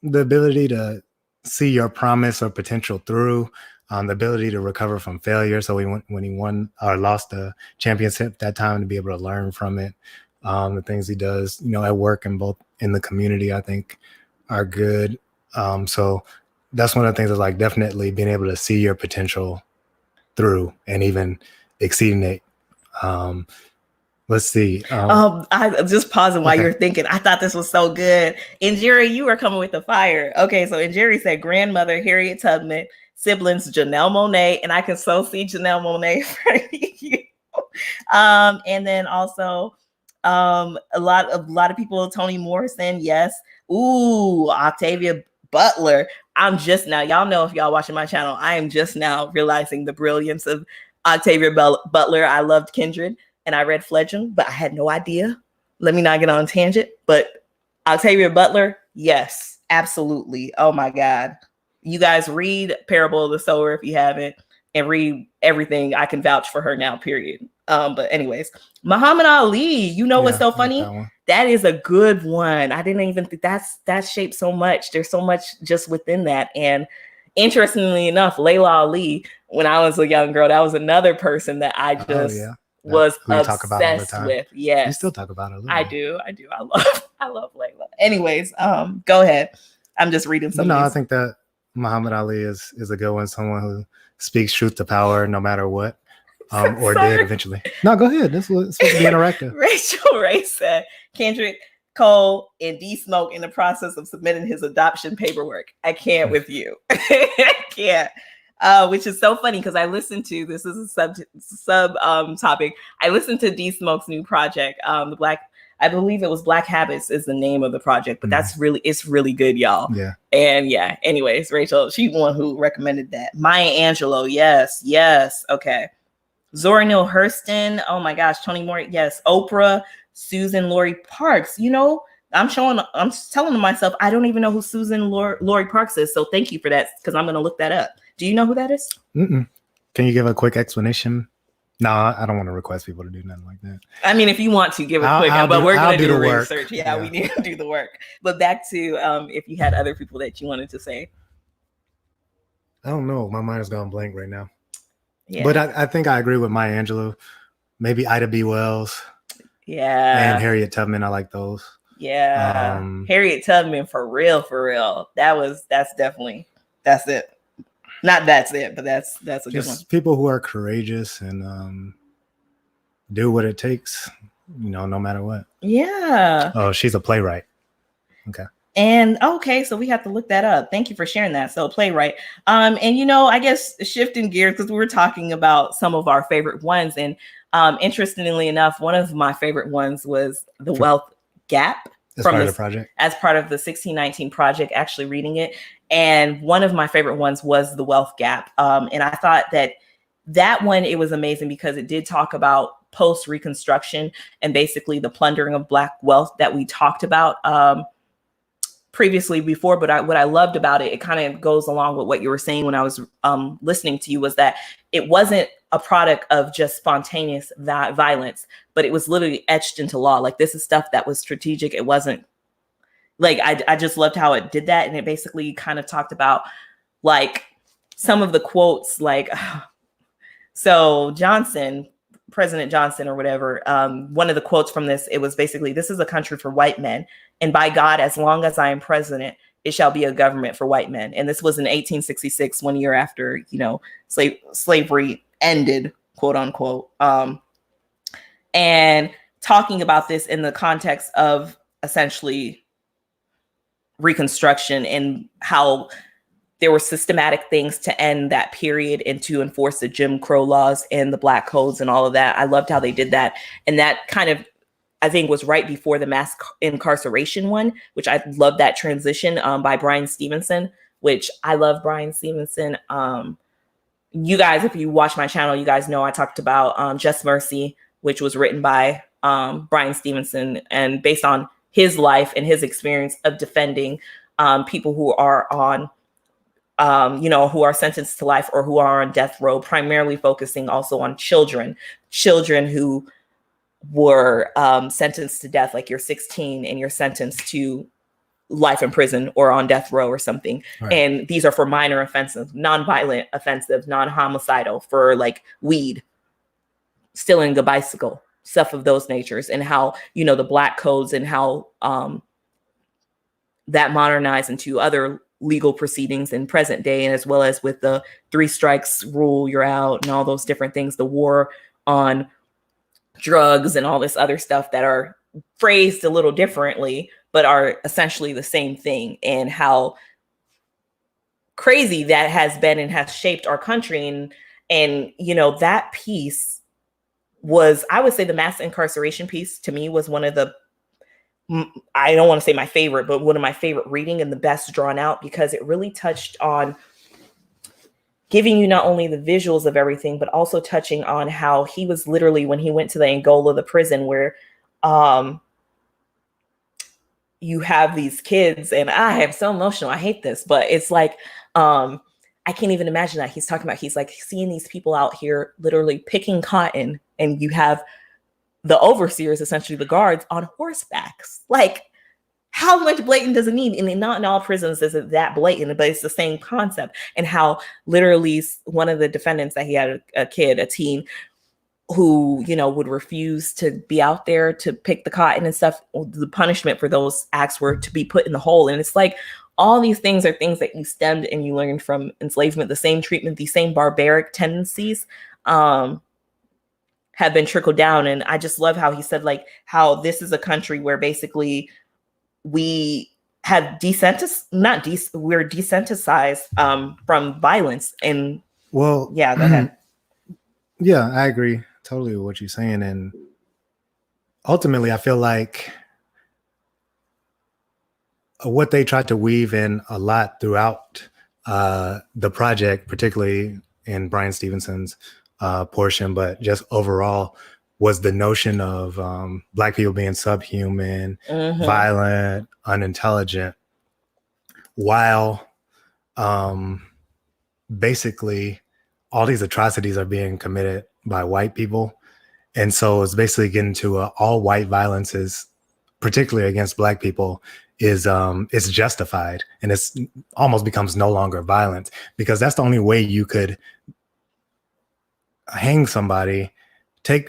ability to see your promise or potential through. The ability to recover from failure. So when he won or lost the championship that time, to be able to learn from it. The things he does, at work and both in the community, I think are good. So that's one of the things, is like definitely being able to see your potential through and even exceeding it. Let's see. I just pausing while you're thinking. I thought this was so good. And Jerry, you were coming with the fire. Okay, so and Jerry said grandmother Harriet Tubman, siblings Janelle Monáe, and I can so see Janelle Monáe for you. And then also a lot of people, Toni Morrison, yes. Ooh, Octavia Butler. I'm just now, y'all know if y'all watching my channel, I am just now realizing the brilliance of Octavia Butler. I loved Kindred and I read Fledgling, but I had no idea. Let me not get on a tangent, but Octavia Butler, yes, absolutely. Oh my God. You guys read Parable of the Sower if you haven't, and read everything. I can vouch for her now, period. But anyways, Muhammad Ali, you know what's so funny? That is a good one. I didn't even think that's shaped so much. There's so much just within that. And interestingly enough, Layla Ali, when I was a young girl, that was another person that I just was obsessed with. Yes. You still talk about it. I do. I love Layla. Anyways, go ahead. I'm just reading some. I think that Muhammad Ali is a good one. Someone who speaks truth to power no matter what. Or did eventually. No, go ahead. This was supposed to be interactive. Rachel Ray said Kendrick Cole and D Smoke in the process of submitting his adoption paperwork. I can't with you. I can't. Which is so funny because I listened to, this is a sub topic. I listened to D Smoke's new project. I believe it was Black Habits is the name of the project, but it's really good, y'all. Yeah. And yeah, anyways, Rachel, she's the one who recommended that. Maya Angelou, yes. Okay. Zora Neale Hurston, oh my gosh, Toni Morton, yes. Oprah, Susan Lori Parks. I'm telling myself, I don't even know who Susan Lori Parks is. So thank you for that, because I'm going to look that up. Do you know who that is? Mm-mm. Can you give a quick explanation? No, I don't want to request people to do nothing like that. I mean, if you want to give a quick, but we're going to do the research. Yeah, we need to do the work. But back to if you had other people that you wanted to say. I don't know. My mind is going blank right now. Yeah. But I think I agree with Maya Angelou. Maybe Ida B. Wells. Yeah. And Harriet Tubman. I like those. Yeah. Harriet Tubman, for real. That's it. Not that's it, but that's a good one. Just people who are courageous and do what it takes, no matter what. Yeah. Oh, she's a playwright. Okay. And okay, so we have to look that up. Thank you for sharing that. So playwright. And I guess shifting gears, because we were talking about some of our favorite ones. And interestingly enough, one of my favorite ones was The Wealth Gap. As part of the project. As part of the 1619 project, actually reading it. And one of my favorite ones was The Wealth Gap. And I thought that one, it was amazing because it did talk about post-Reconstruction and basically the plundering of Black wealth that we talked about previously before. But what I loved about it, it kind of goes along with what you were saying when I was listening to you, was that it wasn't a product of just spontaneous violence, but it was literally etched into law. Like, this is stuff that was strategic. It wasn't like, I just loved how it did that. And it basically kind of talked about like some of the quotes, like, so President Johnson or whatever, one of the quotes from this, it was basically, "This is a country for white men. And by God, as long as I am president, it shall be a government for white men." And this was in 1866, 1 year after, slavery ended, quote unquote. And talking about this in the context of essentially Reconstruction and how there were systematic things to end that period and to enforce the Jim Crow laws and the Black codes and all of that. I loved how they did that. And that kind of, I think, was right before the mass incarceration one, which I love that transition by Bryan Stevenson, which I love Bryan Stevenson. You guys, if you watch my channel, you guys know I talked about Just Mercy, which was written by Bryan Stevenson and based on his life and his experience of defending people who are on, who are sentenced to life or who are on death row, primarily focusing also on children who were sentenced to death, like you're 16 and you're sentenced to life in prison or on death row or something. Right. And these are for minor offenses, non-violent offensive, non-homicidal, for like weed, stealing a bicycle, stuff of those natures, and how, the Black codes and how that modernized into other legal proceedings in present day, and as well as with the 3 strikes rule, you're out, and all those different things, the war on drugs and all this other stuff that are phrased a little differently, but are essentially the same thing, and how crazy that has been and has shaped our country. And that piece was, I would say, the mass incarceration piece to me was one of the I don't want to say my favorite, but one of my favorite reading and the best drawn out, because it really touched on giving you not only the visuals of everything, but also touching on how he was literally, when he went to the Angola, the prison where you have these kids, and I am so emotional. I hate this, but it's like, I can't even imagine that. He's talking about, he's like seeing these people out here literally picking cotton, and you have the overseers, essentially the guards, on horsebacks. Like, how much blatant does it need? And not in all prisons is it that blatant, but it's the same concept. And how literally one of the defendants, that he had a kid, a teen, who, you know, would refuse to be out there to pick the cotton and stuff. The punishment for those acts were to be put in the hole. And it's like, all these things are things that you stemmed and you learned from enslavement. The same treatment, the same barbaric tendencies have been trickled down. And I just love how he said, like, how this is a country where basically we have we're desensitized from violence. And well, yeah, go ahead. Yeah, I agree totally with what you're saying. And ultimately, I feel like what they tried to weave in a lot throughout the project, particularly in Bryan Stevenson's portion, but just overall, was the notion of Black people being subhuman, violent, unintelligent, while basically all these atrocities are being committed by white people. And so it's basically getting to all white violences, particularly against Black people, is justified, and it's almost becomes no longer violence, because that's the only way you could hang somebody,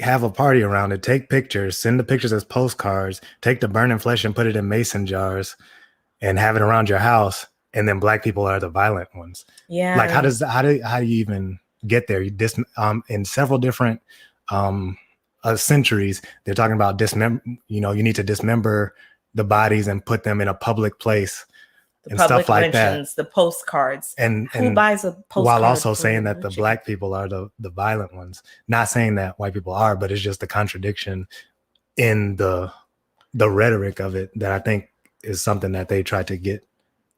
have a party around it, take pictures, send the pictures as postcards, take the burning flesh and put it in mason jars and have it around your house. And then Black people are the violent ones. Yeah. Like, how do you even get there? In several different centuries, they're talking about you need to dismember the bodies and put them in a public place. And stuff like that. The postcards. And who buys a postcard? While also saying that the Black people are the violent ones. Not saying that white people are, but it's just a contradiction in the rhetoric of it that I think is something that they try to get.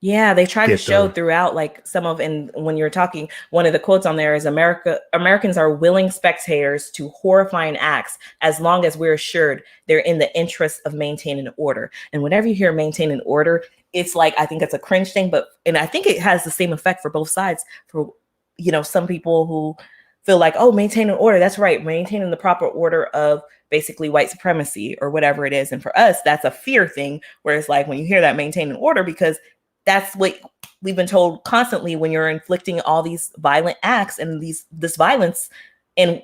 Yeah, they try to show throughout, like and when you're talking, one of the quotes on there is Americans are willing spectators to horrifying acts as long as we're assured they're in the interest of maintaining order. And whenever you hear maintaining order, it's like, I think it's a cringe thing, and I think it has the same effect for both sides. For, you know, some people who feel like, oh, maintaining order, that's right, maintaining the proper order of basically white supremacy or whatever it is. And for us, that's a fear thing, where it's like, when you hear that maintaining order, because that's what we've been told constantly when you're inflicting all these violent acts and this violence and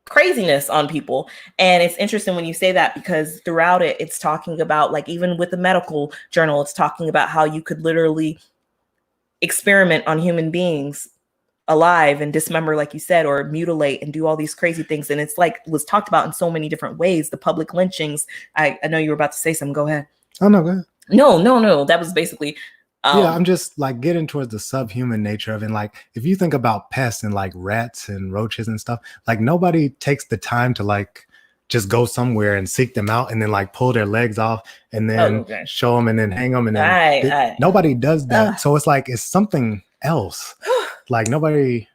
craziness on people. And it's interesting when you say that, because throughout it, it's talking about, like, even with the medical journal, it's talking about how you could literally experiment on human beings alive and dismember, like you said, or mutilate and do all these crazy things. And it's like, was talked about in so many different ways. The public lynchings. I know you were about to say something. Go ahead. Oh, no, go ahead. No. That was basically. Yeah, I'm just like getting towards the subhuman nature of it. And like, if you think about pests and like rats and roaches and stuff, like nobody takes the time to like just go somewhere and seek them out and then like pull their legs off and then show them and then hang them. And then nobody does that. So it's like, it's something else. Like nobody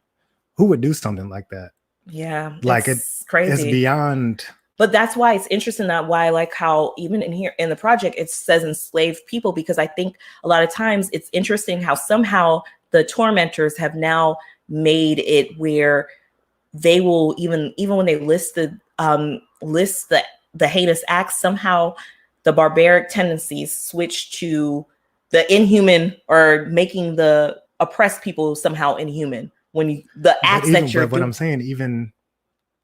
who would do something like that. Yeah. Like it's crazy. It's beyond. But that's why it's interesting, that why I like how even in here in the project, it says enslaved people, because I think a lot of times it's interesting how somehow the tormentors have now made it where they will even when they list the heinous acts, somehow the barbaric tendencies switch to the inhuman, or making the oppressed people somehow inhuman. When the acts that you're what I'm saying, even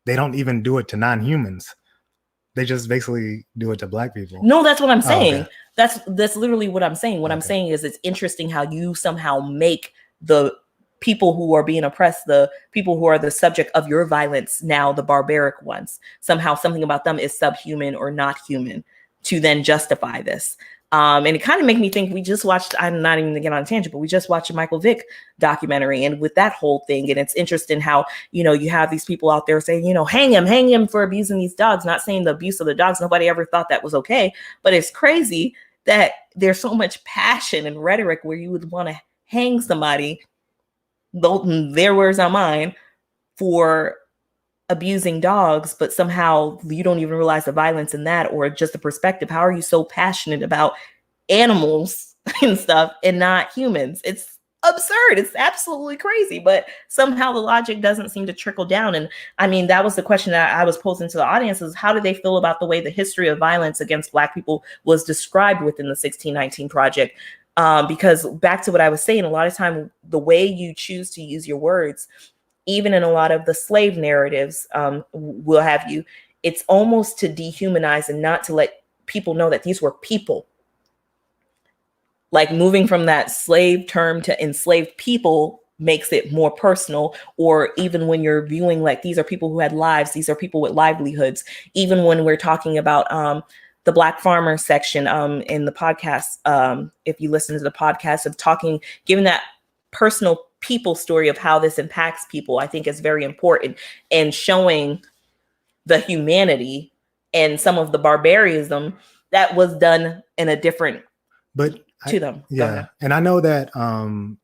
they don't even do it to non-humans. They just basically do it to Black people. No, that's what I'm saying. Oh, okay. That's literally what I'm saying. What I'm saying is, it's interesting how you somehow make the people who are being oppressed, the people who are the subject of your violence, now the barbaric ones. Somehow something about them is subhuman or not human to then justify this. And it kind of made me think, we just watched, I'm not even gonna get on a tangent, but we just watched a Michael Vick documentary, and with that whole thing, and it's interesting how, you have these people out there saying, hang him for abusing these dogs, not saying the abuse of the dogs, nobody ever thought that was okay, but it's crazy that there's so much passion and rhetoric where you would want to hang somebody, their words not mine, for abusing dogs, but somehow you don't even realize the violence in that, or just the perspective. How are you so passionate about animals and stuff and not humans? It's absurd. It's absolutely crazy, but somehow the logic doesn't seem to trickle down. And I mean, that was the question that I was posing to the audience, is how do they feel about the way the history of violence against Black people was described within the 1619 Project? Because back to what I was saying, a lot of time, the way you choose to use your words, even in a lot of the slave narratives, will have you, it's almost to dehumanize and not to let people know that these were people. Like moving from that slave term to enslaved people makes it more personal. Or even when you're viewing, like, these are people who had lives, these are people with livelihoods. Even when we're talking about the Black farmer section in the podcast, if you listen to the podcast of talking, giving that personal people story of how this impacts people, I think is very important, and showing the humanity and some of the barbarism that was done in a different to them. Yeah. And I know that,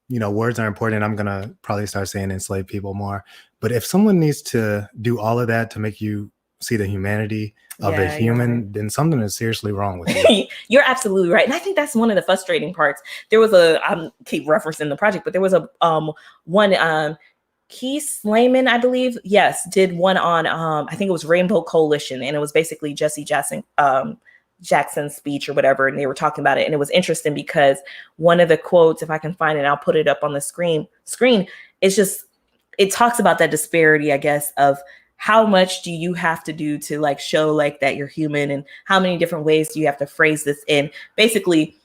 words are important. I'm going to probably start saying enslaved people more, but if someone needs to do all of that to make you see the humanity of a human, then something is seriously wrong with you. You're absolutely right. And I think that's one of the frustrating parts. There was I keep referencing the project, but there was a one Keith Slayman, I believe, yes, did one on I think it was Rainbow Coalition, and it was basically Jesse Jackson's speech or whatever, and they were talking about it. And it was interesting because one of the quotes, if I can find it, I'll put it up on the screen. It's just, it talks about that disparity, I guess, of how much do you have to do to like show like that you're human, and how many different ways do you have to phrase this in. Basically,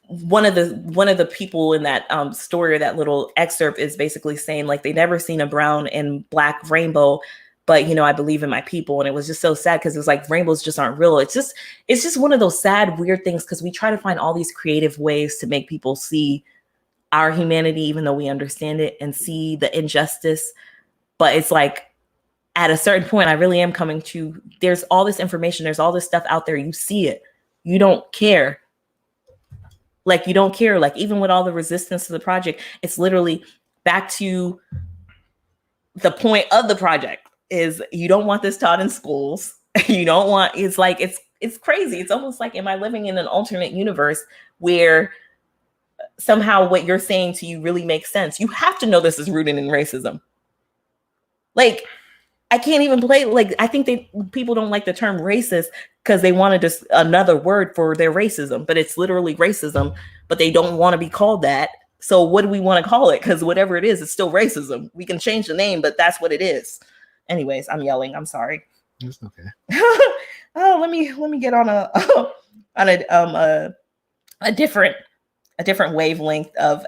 one of the people in that story, or that little excerpt, is basically saying like they never seen a brown and Black rainbow, but I believe in my people. And it was just so sad, because it was like, rainbows just aren't real. It's just one of those sad, weird things, because we try to find all these creative ways to make people see our humanity, even though we understand it, and see the injustice. But it's like, at a certain point, I really am coming to, there's all this information, there's all this stuff out there, you see it, you don't care. Like, you don't care. Like, even with all the resistance to the project, it's literally back to the point of the project, is you don't want this taught in schools. You don't want, it's like, it's crazy. It's almost like, am I living in an alternate universe where somehow what you're saying to you really makes sense? You have to know this is rooted in racism. Like, I can't even play, like, I think people don't like the term racist because they wanted just another word for their racism, but it's literally racism, but they don't want to be called that. So what do we want to call it? Because whatever it is, it's still racism. We can change the name, but that's what it is. Anyways, I'm yelling. I'm sorry. It's okay. Oh, let me get on a different wavelength of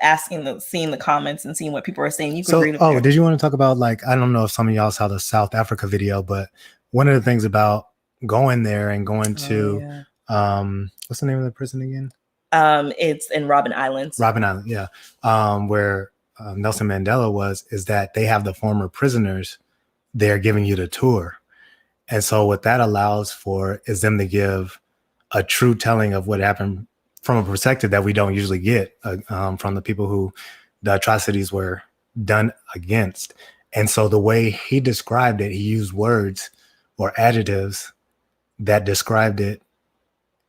seeing the comments and seeing what people are saying. You can read it. Did you want to talk about, like, I don't know if some of y'all saw the South Africa video, but one of the things about going there and going to what's the name of the prison again? It's in Robben Island. Robben Island, yeah. Where Nelson Mandela is that they have the former prisoners there giving you the tour. And so what that allows for is them to give a true telling of what happened from a perspective that we don't usually get from the people who the atrocities were done against. And so the way he described it, he used words or adjectives that described it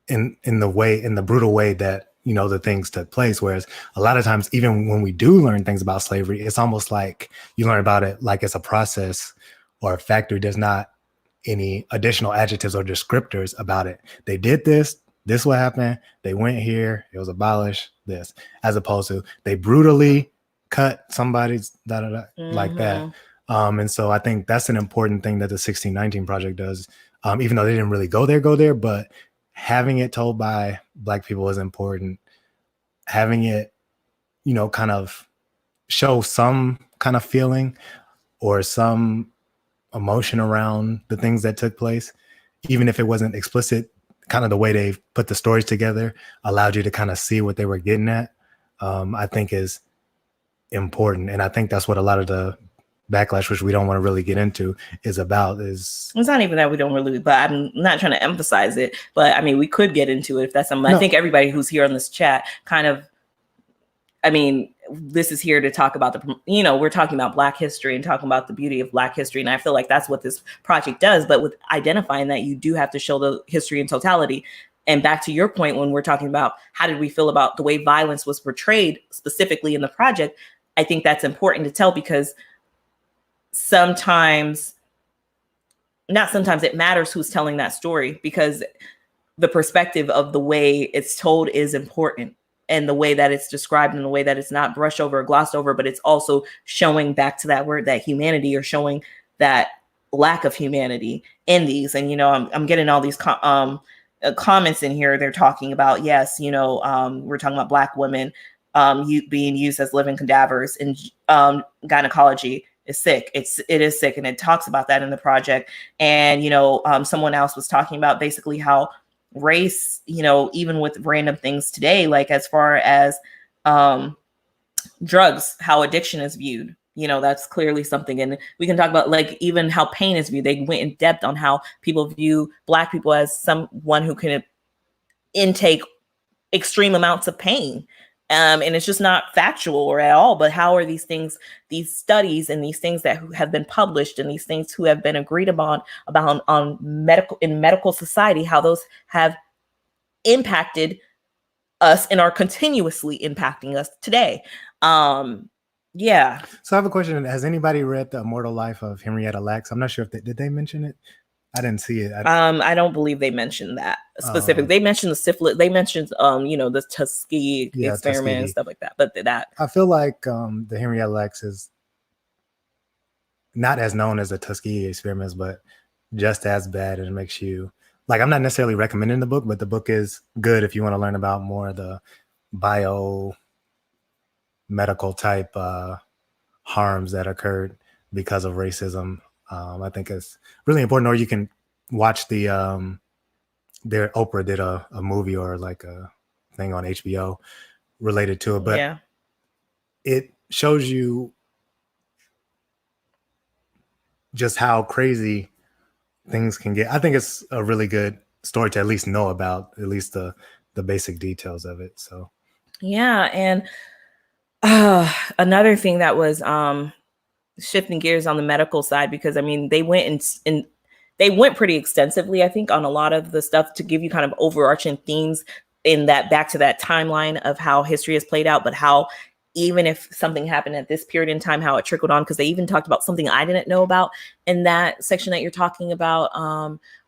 in the brutal way that, the things took place. Whereas a lot of times, even when we do learn things about slavery, it's almost like you learn about it like it's a process or a factory. There's not any additional adjectives or descriptors about it. They did this what happened, they went here, it was abolished, this, as opposed to they brutally cut somebody's like that. And so I think that's an important thing that the 1619 Project does, even though they didn't really go there, but having it told by Black people is important. Having it, kind of show some kind of feeling or some emotion around the things that took place, even if it wasn't explicit kind of the way they put the stories together allowed you to kind of see what they were getting at, I think is important. And I think that's what a lot of the backlash, which we don't want to really get into, is about. Is it's not even that we don't really, but I'm not trying to emphasize it, but I mean, we could get into it if that's something. No. I think everybody who's here on this chat kind of, I mean, this is here to talk about we're talking about Black history and talking about the beauty of Black history. And I feel like that's what this project does, but with identifying that you do have to show the history in totality. And back to your point, when we're talking about how did we feel about the way violence was portrayed specifically in the project, I think that's important to tell, because not sometimes it matters who's telling that story, because the perspective of the way it's told is important, and the way that it's described, and the way that it's not brushed over or glossed over, but it's also showing back to that word, that humanity, or showing that lack of humanity in these. And, I'm getting all these comments in here. They're talking about, yes, we're talking about Black women being used as living cadavers in gynecology is sick. It is sick. And it talks about that in the project. And, someone else was talking about basically how race, even with random things today, like as far as drugs, how addiction is viewed, that's clearly something. And we can talk about like even how pain is viewed. They went in depth on how people view Black people as someone who can intake extreme amounts of pain. And it's just not factual or at all, but how are these things, these studies and these things that have been published and these things who have been agreed upon about on medical society, how those have impacted us and are continuously impacting us today. Yeah. So I have a question. Has anybody read The Immortal Life of Henrietta Lacks? I'm not sure if did they mention it? I didn't see it. I don't believe they mentioned that specifically. They mentioned the syphilis. They mentioned, the Tuskegee experiment Tuskegee. And stuff like that. But that I feel like the Henrietta Lacks is not as known as the Tuskegee experiments, but just as bad. And it makes you like. I'm not necessarily recommending the book, but the book is good if you want to learn about more of the biomedical type harms that occurred because of racism. I think it's really important. Or you can watch Oprah did a movie or like a thing on HBO related to it, but it shows you just how crazy things can get. I think it's a really good story to at least know about, at least the basic details of it. So, yeah. And another thing that was, shifting gears on the medical side, because I mean, they went and they went pretty extensively, I think, on a lot of the stuff to give you kind of overarching themes in that, back to that timeline of how history has played out, but how even if something happened at this period in time, how it trickled on, because they even talked about something I didn't know about in that section that you're talking about,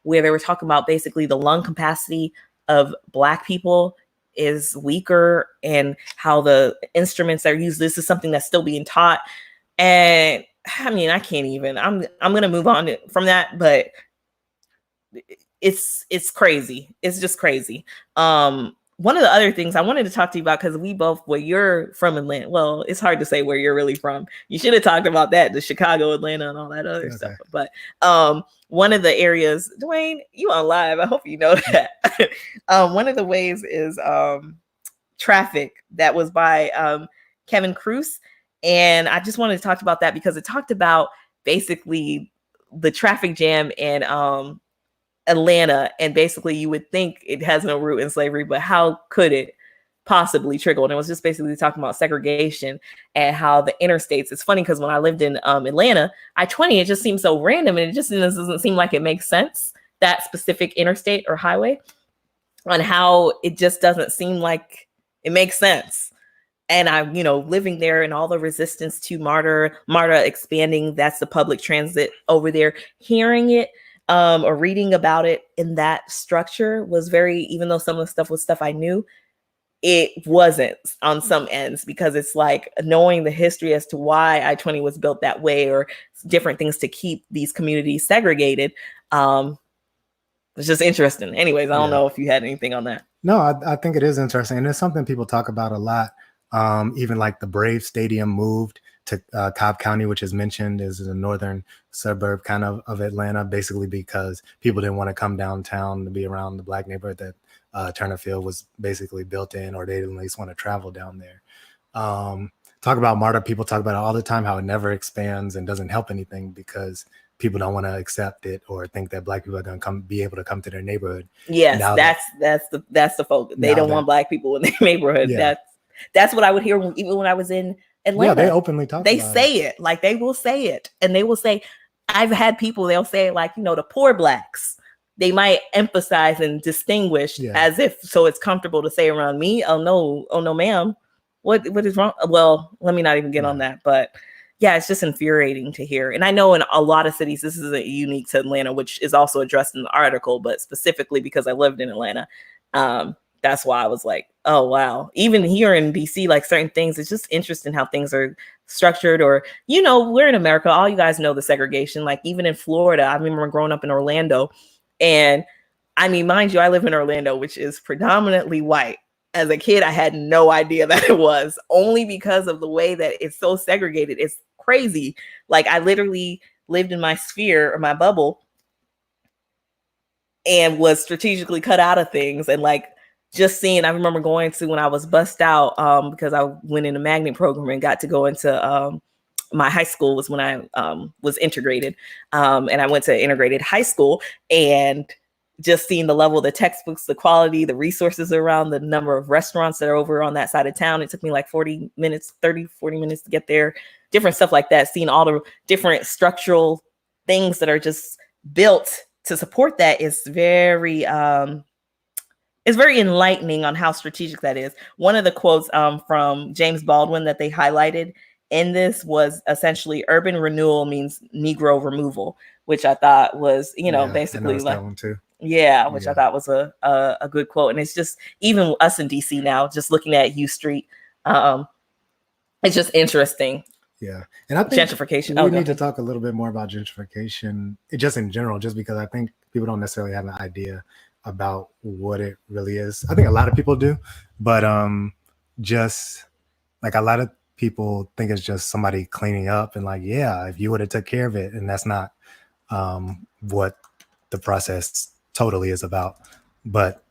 where they were talking about basically the lung capacity of Black people is weaker and how the instruments that are used, this is something that's still being taught. And I mean, I can't even, I'm going to move on from that, but it's crazy. It's just crazy. One of the other things I wanted to talk to you about, because we both, well, you're from Atlanta. Well, it's hard to say where you're really from. You should have talked about that, the Chicago, Atlanta, and all that other stuff. But one of the areas, Dwayne, you on live. I hope you know that. One of the ways is Traffic, that was by Kevin Cruz. And I just wanted to talk about that because it talked about basically the traffic jam in Atlanta. And basically you would think it has no root in slavery, but how could it possibly trigger? And it was just basically talking about segregation and how the interstates, it's funny because when I lived in Atlanta, I-20, it just seems so random and it just doesn't seem like it makes sense, that specific interstate or highway, on how it just doesn't seem like it makes sense. And I'm, living there and all the resistance to MARTA expanding, that's the public transit over there, hearing it or reading about it in that structure was very, even though some of the stuff was stuff I knew, it wasn't on some ends, because it's like knowing the history as to why I-20 was built that way or different things to keep these communities segregated. It's just interesting. Anyways, I don't know if you had anything on that. No, I think it is interesting. And it's something people talk about a lot. Even like the Braves Stadium moved to Cobb County, which is mentioned, is a northern suburb kind of Atlanta, basically because people didn't want to come downtown to be around the Black neighborhood that Turner Field was basically built in, or they didn't at least want to travel down there. Talk about MARTA, people talk about it all the time, how it never expands and doesn't help anything because people don't want to accept it or think that Black people are going to be able to come to their neighborhood. Yes, that's the focus. They don't want Black people in their neighborhood. Yeah. That's what I would hear even when I was in Atlanta. Yeah, they openly talk about it. They say it. Like, they will say it. And they will say, I've had people, they'll say, like, the poor Blacks. They might emphasize and distinguish as if so it's comfortable to say around me. Oh no, ma'am. What is wrong? Well, let me not even get on that. But yeah, it's just infuriating to hear. And I know in a lot of cities, this isn't unique to Atlanta, which is also addressed in the article, but specifically because I lived in Atlanta. That's why I was like, oh, wow. Even here in DC, like certain things, it's just interesting how things are structured. Or, we're in America. All you guys know the segregation. Like even in Florida, I remember growing up in Orlando. And I mean, mind you, I live in Orlando, which is predominantly white. As a kid, I had no idea that it was, only because of the way that it's so segregated. It's crazy. Like I literally lived in my sphere or my bubble and was strategically cut out of things. And like just seeing, I remember going to when I was bussed out because I went in a magnet program and got to go into my high school was when I was integrated. And I went to integrated high school, and just seeing the level of the textbooks, the quality, the resources around, the number of restaurants that are over on that side of town. It took me like 40 minutes to get there, different stuff like that. Seeing all the different structural things that are just built to support that is very enlightening on how strategic that is. One of the quotes from James Baldwin that they highlighted in this was essentially urban renewal means Negro removal, which I thought was, basically like that one too. Yeah, which I thought was a good quote. And it's just, even us in DC now, just looking at U Street, it's just interesting. Yeah. And I think gentrification. We need to talk a little bit more about gentrification, just in general, just because I think people don't necessarily have an idea about what it really is. I think a lot of people do, but just like a lot of people think it's just somebody cleaning up and like, yeah, if you would have took care of it. And that's not what the process totally is about, but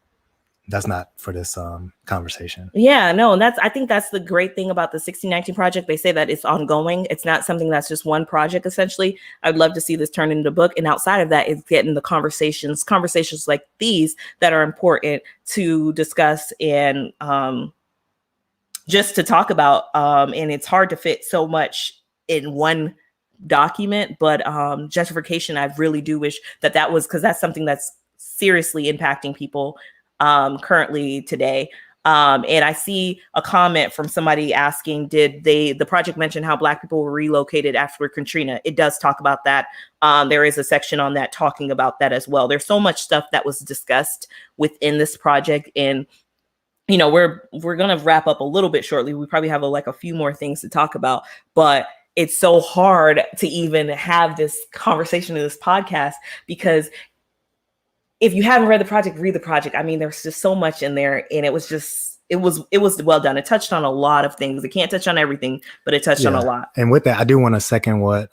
that's not for this conversation. Yeah, no, and I think that's the great thing about the 1619 project. They say that it's ongoing. It's not something that's just one project, essentially. I'd love to see this turn into a book. And outside of that, it's getting the conversations like these that are important to discuss and just to talk about. And it's hard to fit so much in one document, but gentrification, I really do wish that was, because that's something that's seriously impacting people currently today. And I see a comment from somebody asking, did the project mention how Black people were relocated after Katrina? It does talk about that. There is a section on that talking about that as well. There's so much stuff that was discussed within this project, and we're going to wrap up a little bit shortly. We probably have a few more things to talk about, but it's so hard to even have this conversation in this podcast, because if you haven't read the project, read the project. I mean, there's just so much in there, and it was well done. It touched on a lot of things. It can't touch on everything, but it touched on a lot. And with that, I do want to second what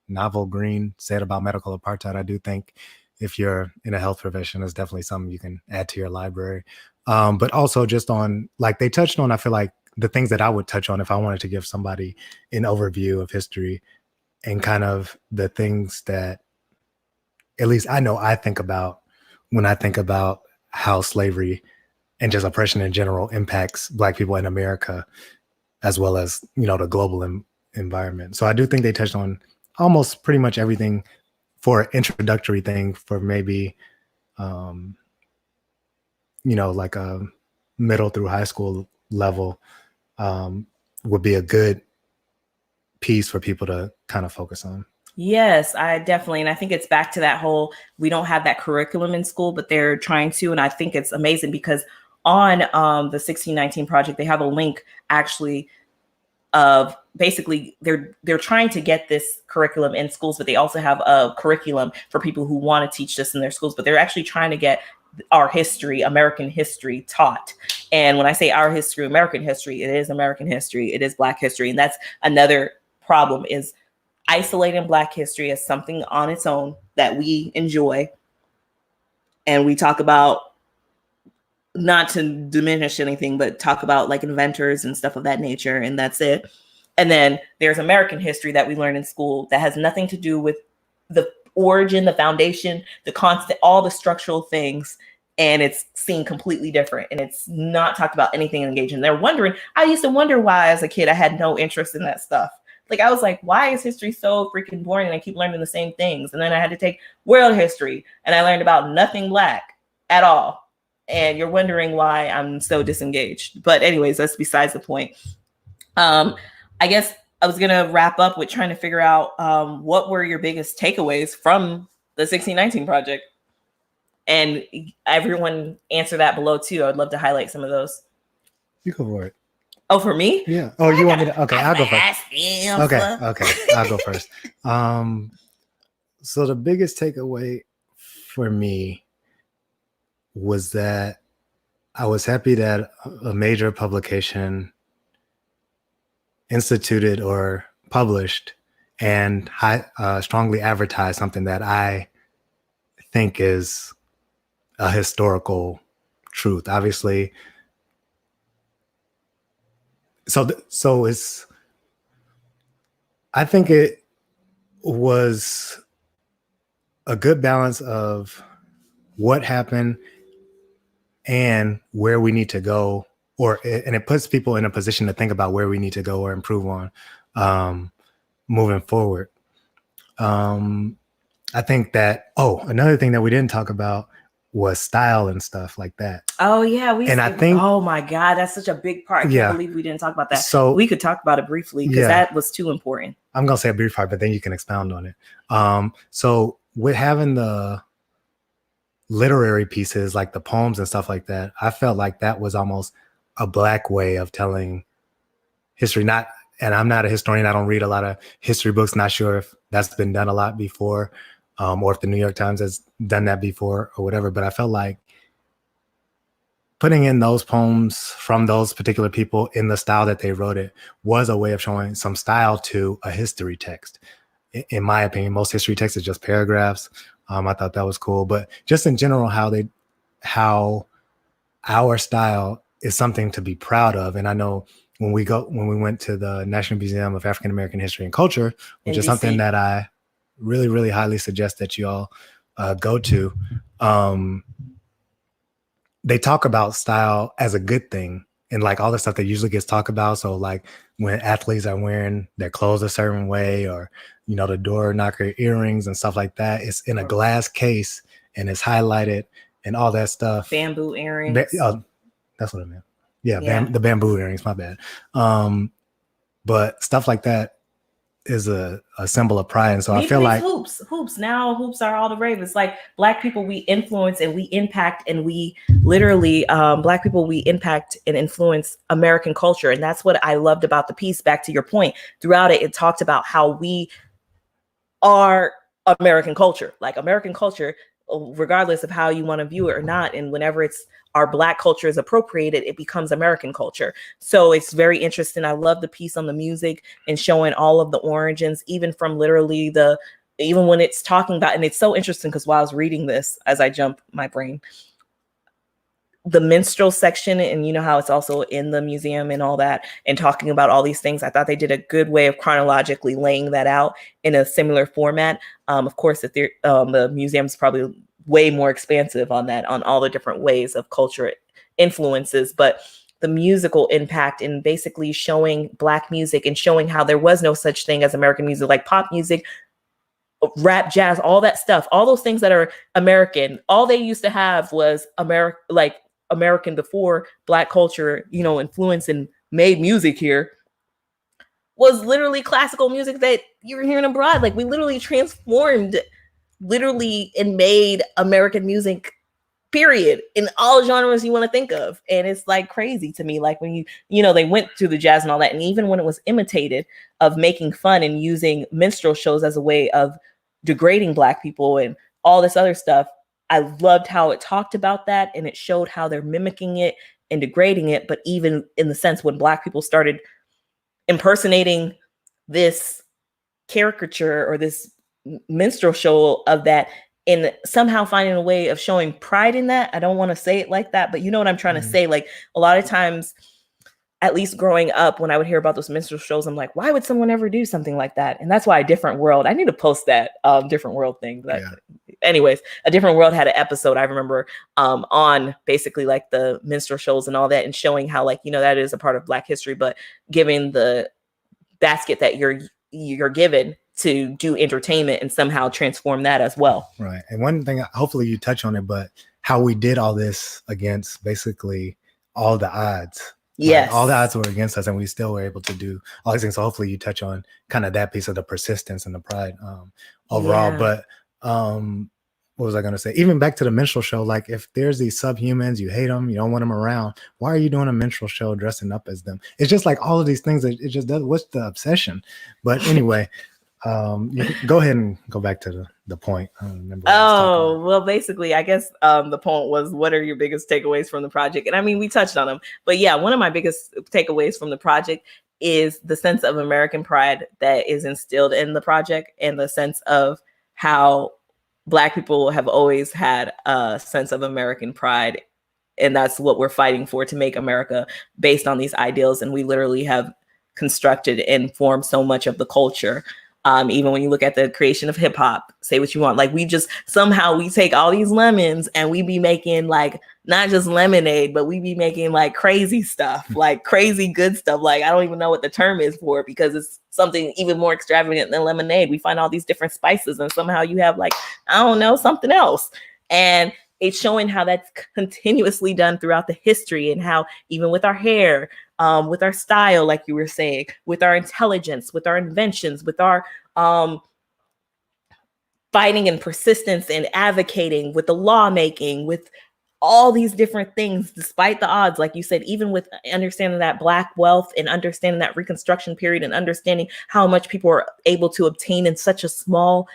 Novel Green said about medical apartheid. I do think if you're in a health profession, it's definitely something you can add to your library. But also just on, like they touched on, I feel like the things that I would touch on if I wanted to give somebody an overview of history, and kind of the things that at least I know I think about when I think about how slavery and just oppression in general impacts Black people in America, as well as, the global environment. So I do think they touched on almost pretty much everything for an introductory thing for maybe, like a middle through high school level would be a good piece for people to kind of focus on. Yes, I definitely. And I think it's back to that whole, we don't have that curriculum in school, but they're trying to. And I think it's amazing because on the 1619 project, they have a link actually of basically they're trying to get this curriculum in schools, but they also have a curriculum for people who want to teach this in their schools, but they're actually trying to get our history, American history, taught. And when I say our history, American history, it is American history. It is Black history. And that's another problem, is isolating Black history as something on its own that we enjoy. And we talk about, not to diminish anything, but talk about like inventors and stuff of that nature. And that's it. And then there's American history that we learn in school that has nothing to do with the origin, the foundation, the constant, all the structural things. And it's seen completely different. And it's not talked about anything engaging. They're wondering, I used to wonder why as a kid I had no interest in that stuff. Like, I was like, why is history so freaking boring? And I keep learning the same things. And then I had to take world history and I learned about nothing Black at all. And you're wondering why I'm so disengaged. But anyways, that's besides the point. I guess I was going to wrap up with trying to figure out what were your biggest takeaways from the 1619 Project? And everyone answer that below too. I would love to highlight some of those. You go for it. Oh, for me? Yeah. Oh, you want me to? Okay, I'll go first. Okay, I'll go first. So the biggest takeaway for me was that I was happy that a major publication instituted or published and strongly advertised something that I think is a historical truth. Obviously, so it's, I think it was a good balance of what happened and where we need to go, and it puts people in a position to think about where we need to go or improve on moving forward. I think that, another thing that we didn't talk about was style and stuff like that. Oh yeah. I think, oh my God, that's such a big part. I can't believe we didn't talk about that. So we could talk about it briefly because that was too important. I'm going to say a brief part, but then you can expound on it. So with having the literary pieces, like the poems and stuff like that, I felt like that was almost a Black way of telling history. And I'm not a historian. I don't read a lot of history books. Not sure if that's been done a lot before, or if the New York Times has done that before or whatever. But I felt like putting in those poems from those particular people in the style that they wrote it was a way of showing some style to a history text. In my opinion, most history texts is just paragraphs. I thought that was cool, but just in general, how our style is something to be proud of. And I know when we went to the National Museum of African American History and Culture, which is something that I really, really highly suggest that you all go to, they talk about style as a good thing and like all the stuff that usually gets talked about. So like when athletes are wearing their clothes a certain way, or, you know, the door knocker earrings and stuff like that, it's in a glass case and it's highlighted and all that stuff. Bamboo earrings. That's what I meant. Yeah. The bamboo earrings, my bad. But stuff like that is a symbol of pride. And so I feel like hoops now hoops are all the rave. It's like Black people, we influence and we impact, and we literally Black people, we impact and influence American culture. And that's what I loved about the piece. Back to your point, throughout it talked about how we are American culture, like American culture, regardless of how you want to view it or not. And whenever it's our Black culture is appropriated, it becomes American culture. So it's very interesting. I love the piece on the music and showing all of the origins, even from literally even when it's talking about, and it's so interesting because while I was reading this, as I jump my brain, the minstrel section, and you know how it's also in the museum and all that, and talking about all these things, I thought they did a good way of chronologically laying that out in a similar format. Of course, the museum's probably way more expansive on that, on all the different ways of culture influences, but the musical impact and basically showing Black music and showing how there was no such thing as American music, like pop music, rap, jazz, all that stuff, all those things that are American, all they used to have was American before Black culture, you know, influenced and made music here, was literally classical music that you were hearing abroad. Like we literally transformed and made American music, period, in all genres you want to think of. And it's like crazy to me, like when you know, they went to the jazz and all that, and even when it was imitated of making fun and using minstrel shows as a way of degrading Black people and all this other stuff, I loved how it talked about that, and it showed how they're mimicking it and degrading it. But even in the sense when Black people started impersonating this caricature or this minstrel show of that, and somehow finding a way of showing pride in that. I don't want to say it like that, but you know what I'm trying to say. Like, a lot of times, at least growing up, when I would hear about those minstrel shows, I'm like, why would someone ever do something like that? And that's why A Different World, I need to post that Different World thing. But anyways, A Different World had an episode, I remember, on basically like the minstrel shows and all that, and showing how, like, you know, that is a part of Black history, but giving the basket that you're given to do entertainment and somehow transform that as well. Right. And one thing, hopefully you touch on it, but how we did all this against basically all the odds. Yes. Like, all the odds were against us and we still were able to do all these things. So hopefully you touch on kind of that piece of the persistence and the pride overall. Yeah. But what was I going to say? Even back to the minstrel show, like, if there's these subhumans, you hate them, you don't want them around, why are you doing a minstrel show dressing up as them? It's just like all of these things that it just does. What's the obsession? But anyway, you can go ahead and go back to the point. I don't remember. Well, basically, I guess the point was, what are your biggest takeaways from the project? And I mean, we touched on them, but yeah, one of my biggest takeaways from the project is the sense of American pride that is instilled in the project, and the sense of how Black people have always had a sense of American pride. And that's what we're fighting for, to make America based on these ideals. And we literally have constructed and formed so much of the culture. Even when you look at the creation of hip hop, say what you want. Like, we just somehow we take all these lemons and we be making, like, not just lemonade, but we be making like crazy stuff, like crazy good stuff. Like, I don't even know what the term is for it, because it's something even more extravagant than lemonade. We find all these different spices and somehow you have, like, I don't know, something else. And it's showing how that's continuously done throughout the history, and how even with our hair, with our style, like you were saying, with our intelligence, with our inventions, with our fighting and persistence and advocating, with the lawmaking, with all these different things, despite the odds, like you said, even with understanding that Black wealth and understanding that Reconstruction period and understanding how much people are able to obtain in such a small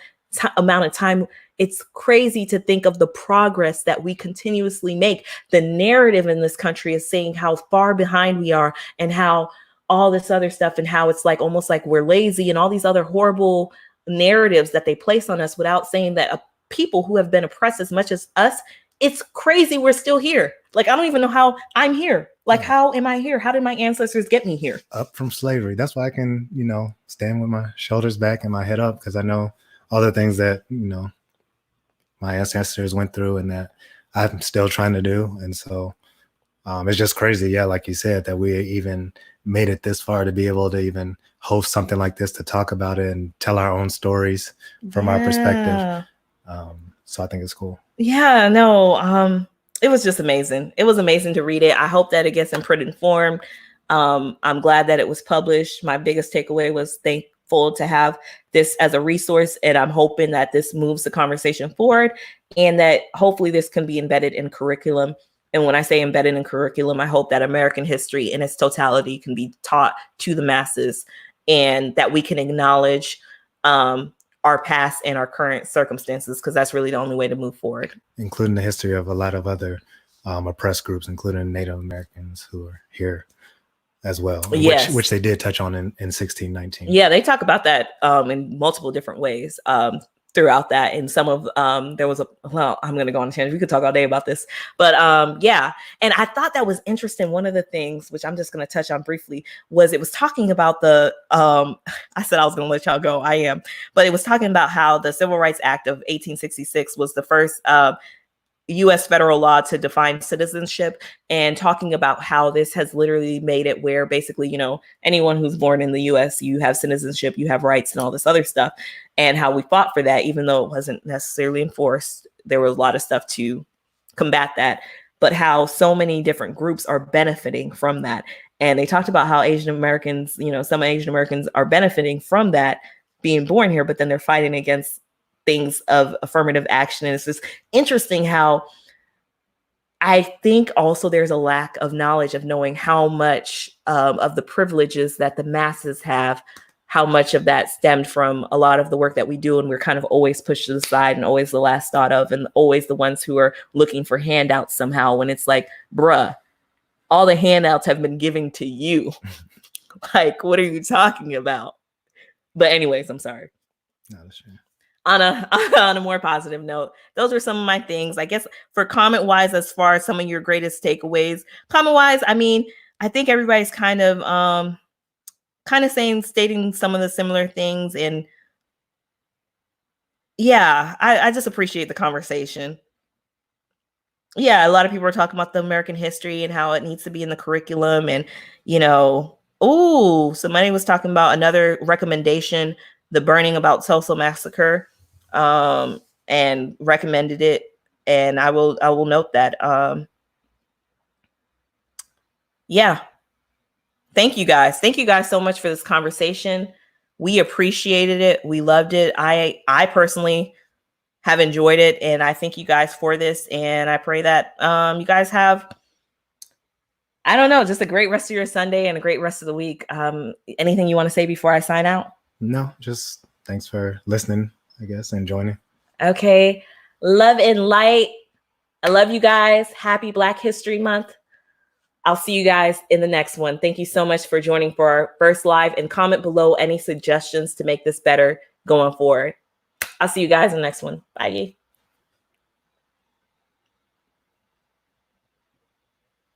amount of time. It's crazy to think of the progress that we continuously make. The narrative in this country is saying how far behind we are, and how all this other stuff, and how it's like almost like we're lazy, and all these other horrible narratives that they place on us, without saying that people who have been oppressed as much as us, it's crazy we're still here. Like, I don't even know how I'm here. Like, how am I here? How did my ancestors get me here? Up from slavery. That's why I can, stand with my shoulders back and my head up, because I know all the things that, my ancestors went through and that I'm still trying to do. And so it's just crazy. Yeah, like you said, that we even made it this far to be able to even host something like this, to talk about it and tell our own stories from our perspective. So I think it's cool. Yeah, no, it was just amazing. It was amazing to read it. I hope that it gets in print form. I'm glad that it was published. My biggest takeaway was thankful to have this as a resource, and I'm hoping that this moves the conversation forward, and that hopefully this can be embedded in curriculum. And when I say embedded in curriculum, I hope that American history in its totality can be taught to the masses, and that we can acknowledge our past and our current circumstances, because that's really the only way to move forward. Including the history of a lot of other oppressed groups, including Native Americans who are here as well, yes. which they did touch on in 1619. Yeah, they talk about that in multiple different ways throughout that. And some of there was I'm going to go on a tangent. We could talk all day about this, but yeah. And I thought that was interesting. One of the things, which I'm just going to touch on briefly, was it was talking about the I said I was going to let y'all go. I am, but it was talking about how the Civil Rights Act of 1866 was the first U.S. federal law to define citizenship, and talking about how this has literally made it where basically, anyone who's born in the U.S., you have citizenship, you have rights and all this other stuff, and how we fought for that, even though it wasn't necessarily enforced. There was a lot of stuff to combat that, but how so many different groups are benefiting from that. And they talked about how Asian Americans, some Asian Americans are benefiting from that being born here, but then they're fighting against things of affirmative action. And it's just interesting how I think also there's a lack of knowledge of knowing how much of the privileges that the masses have, how much of that stemmed from a lot of the work that we do. And we're kind of always pushed to the side and always the last thought of, and always the ones who are looking for handouts somehow, when it's like, bruh, all the handouts have been given to you. Like, what are you talking about? But anyways, I'm sorry. No, that's true. On a more positive note, those are some of my things. I guess for comment wise, as far as some of your greatest takeaways, comment wise, I mean, I think everybody's kind of stating some of the similar things. And yeah, I just appreciate the conversation. Yeah, a lot of people are talking about the American history and how it needs to be in the curriculum. And, somebody was talking about another recommendation, the burning about Tulsa massacre, and recommended it. And I will note that. Yeah. Thank you guys. Thank you guys so much for this conversation. We appreciated it. We loved it. I personally have enjoyed it, and I thank you guys for this. And I pray that you guys have, I don't know, just a great rest of your Sunday and a great rest of the week. Anything you want to say before I sign out? No, just thanks for listening, I guess, and joining. Okay. Love and light. I love you guys. Happy Black History Month. I'll see you guys in the next one. Thank you so much for joining for our first live, and comment below any suggestions to make this better going forward. I'll see you guys in the next one. Bye.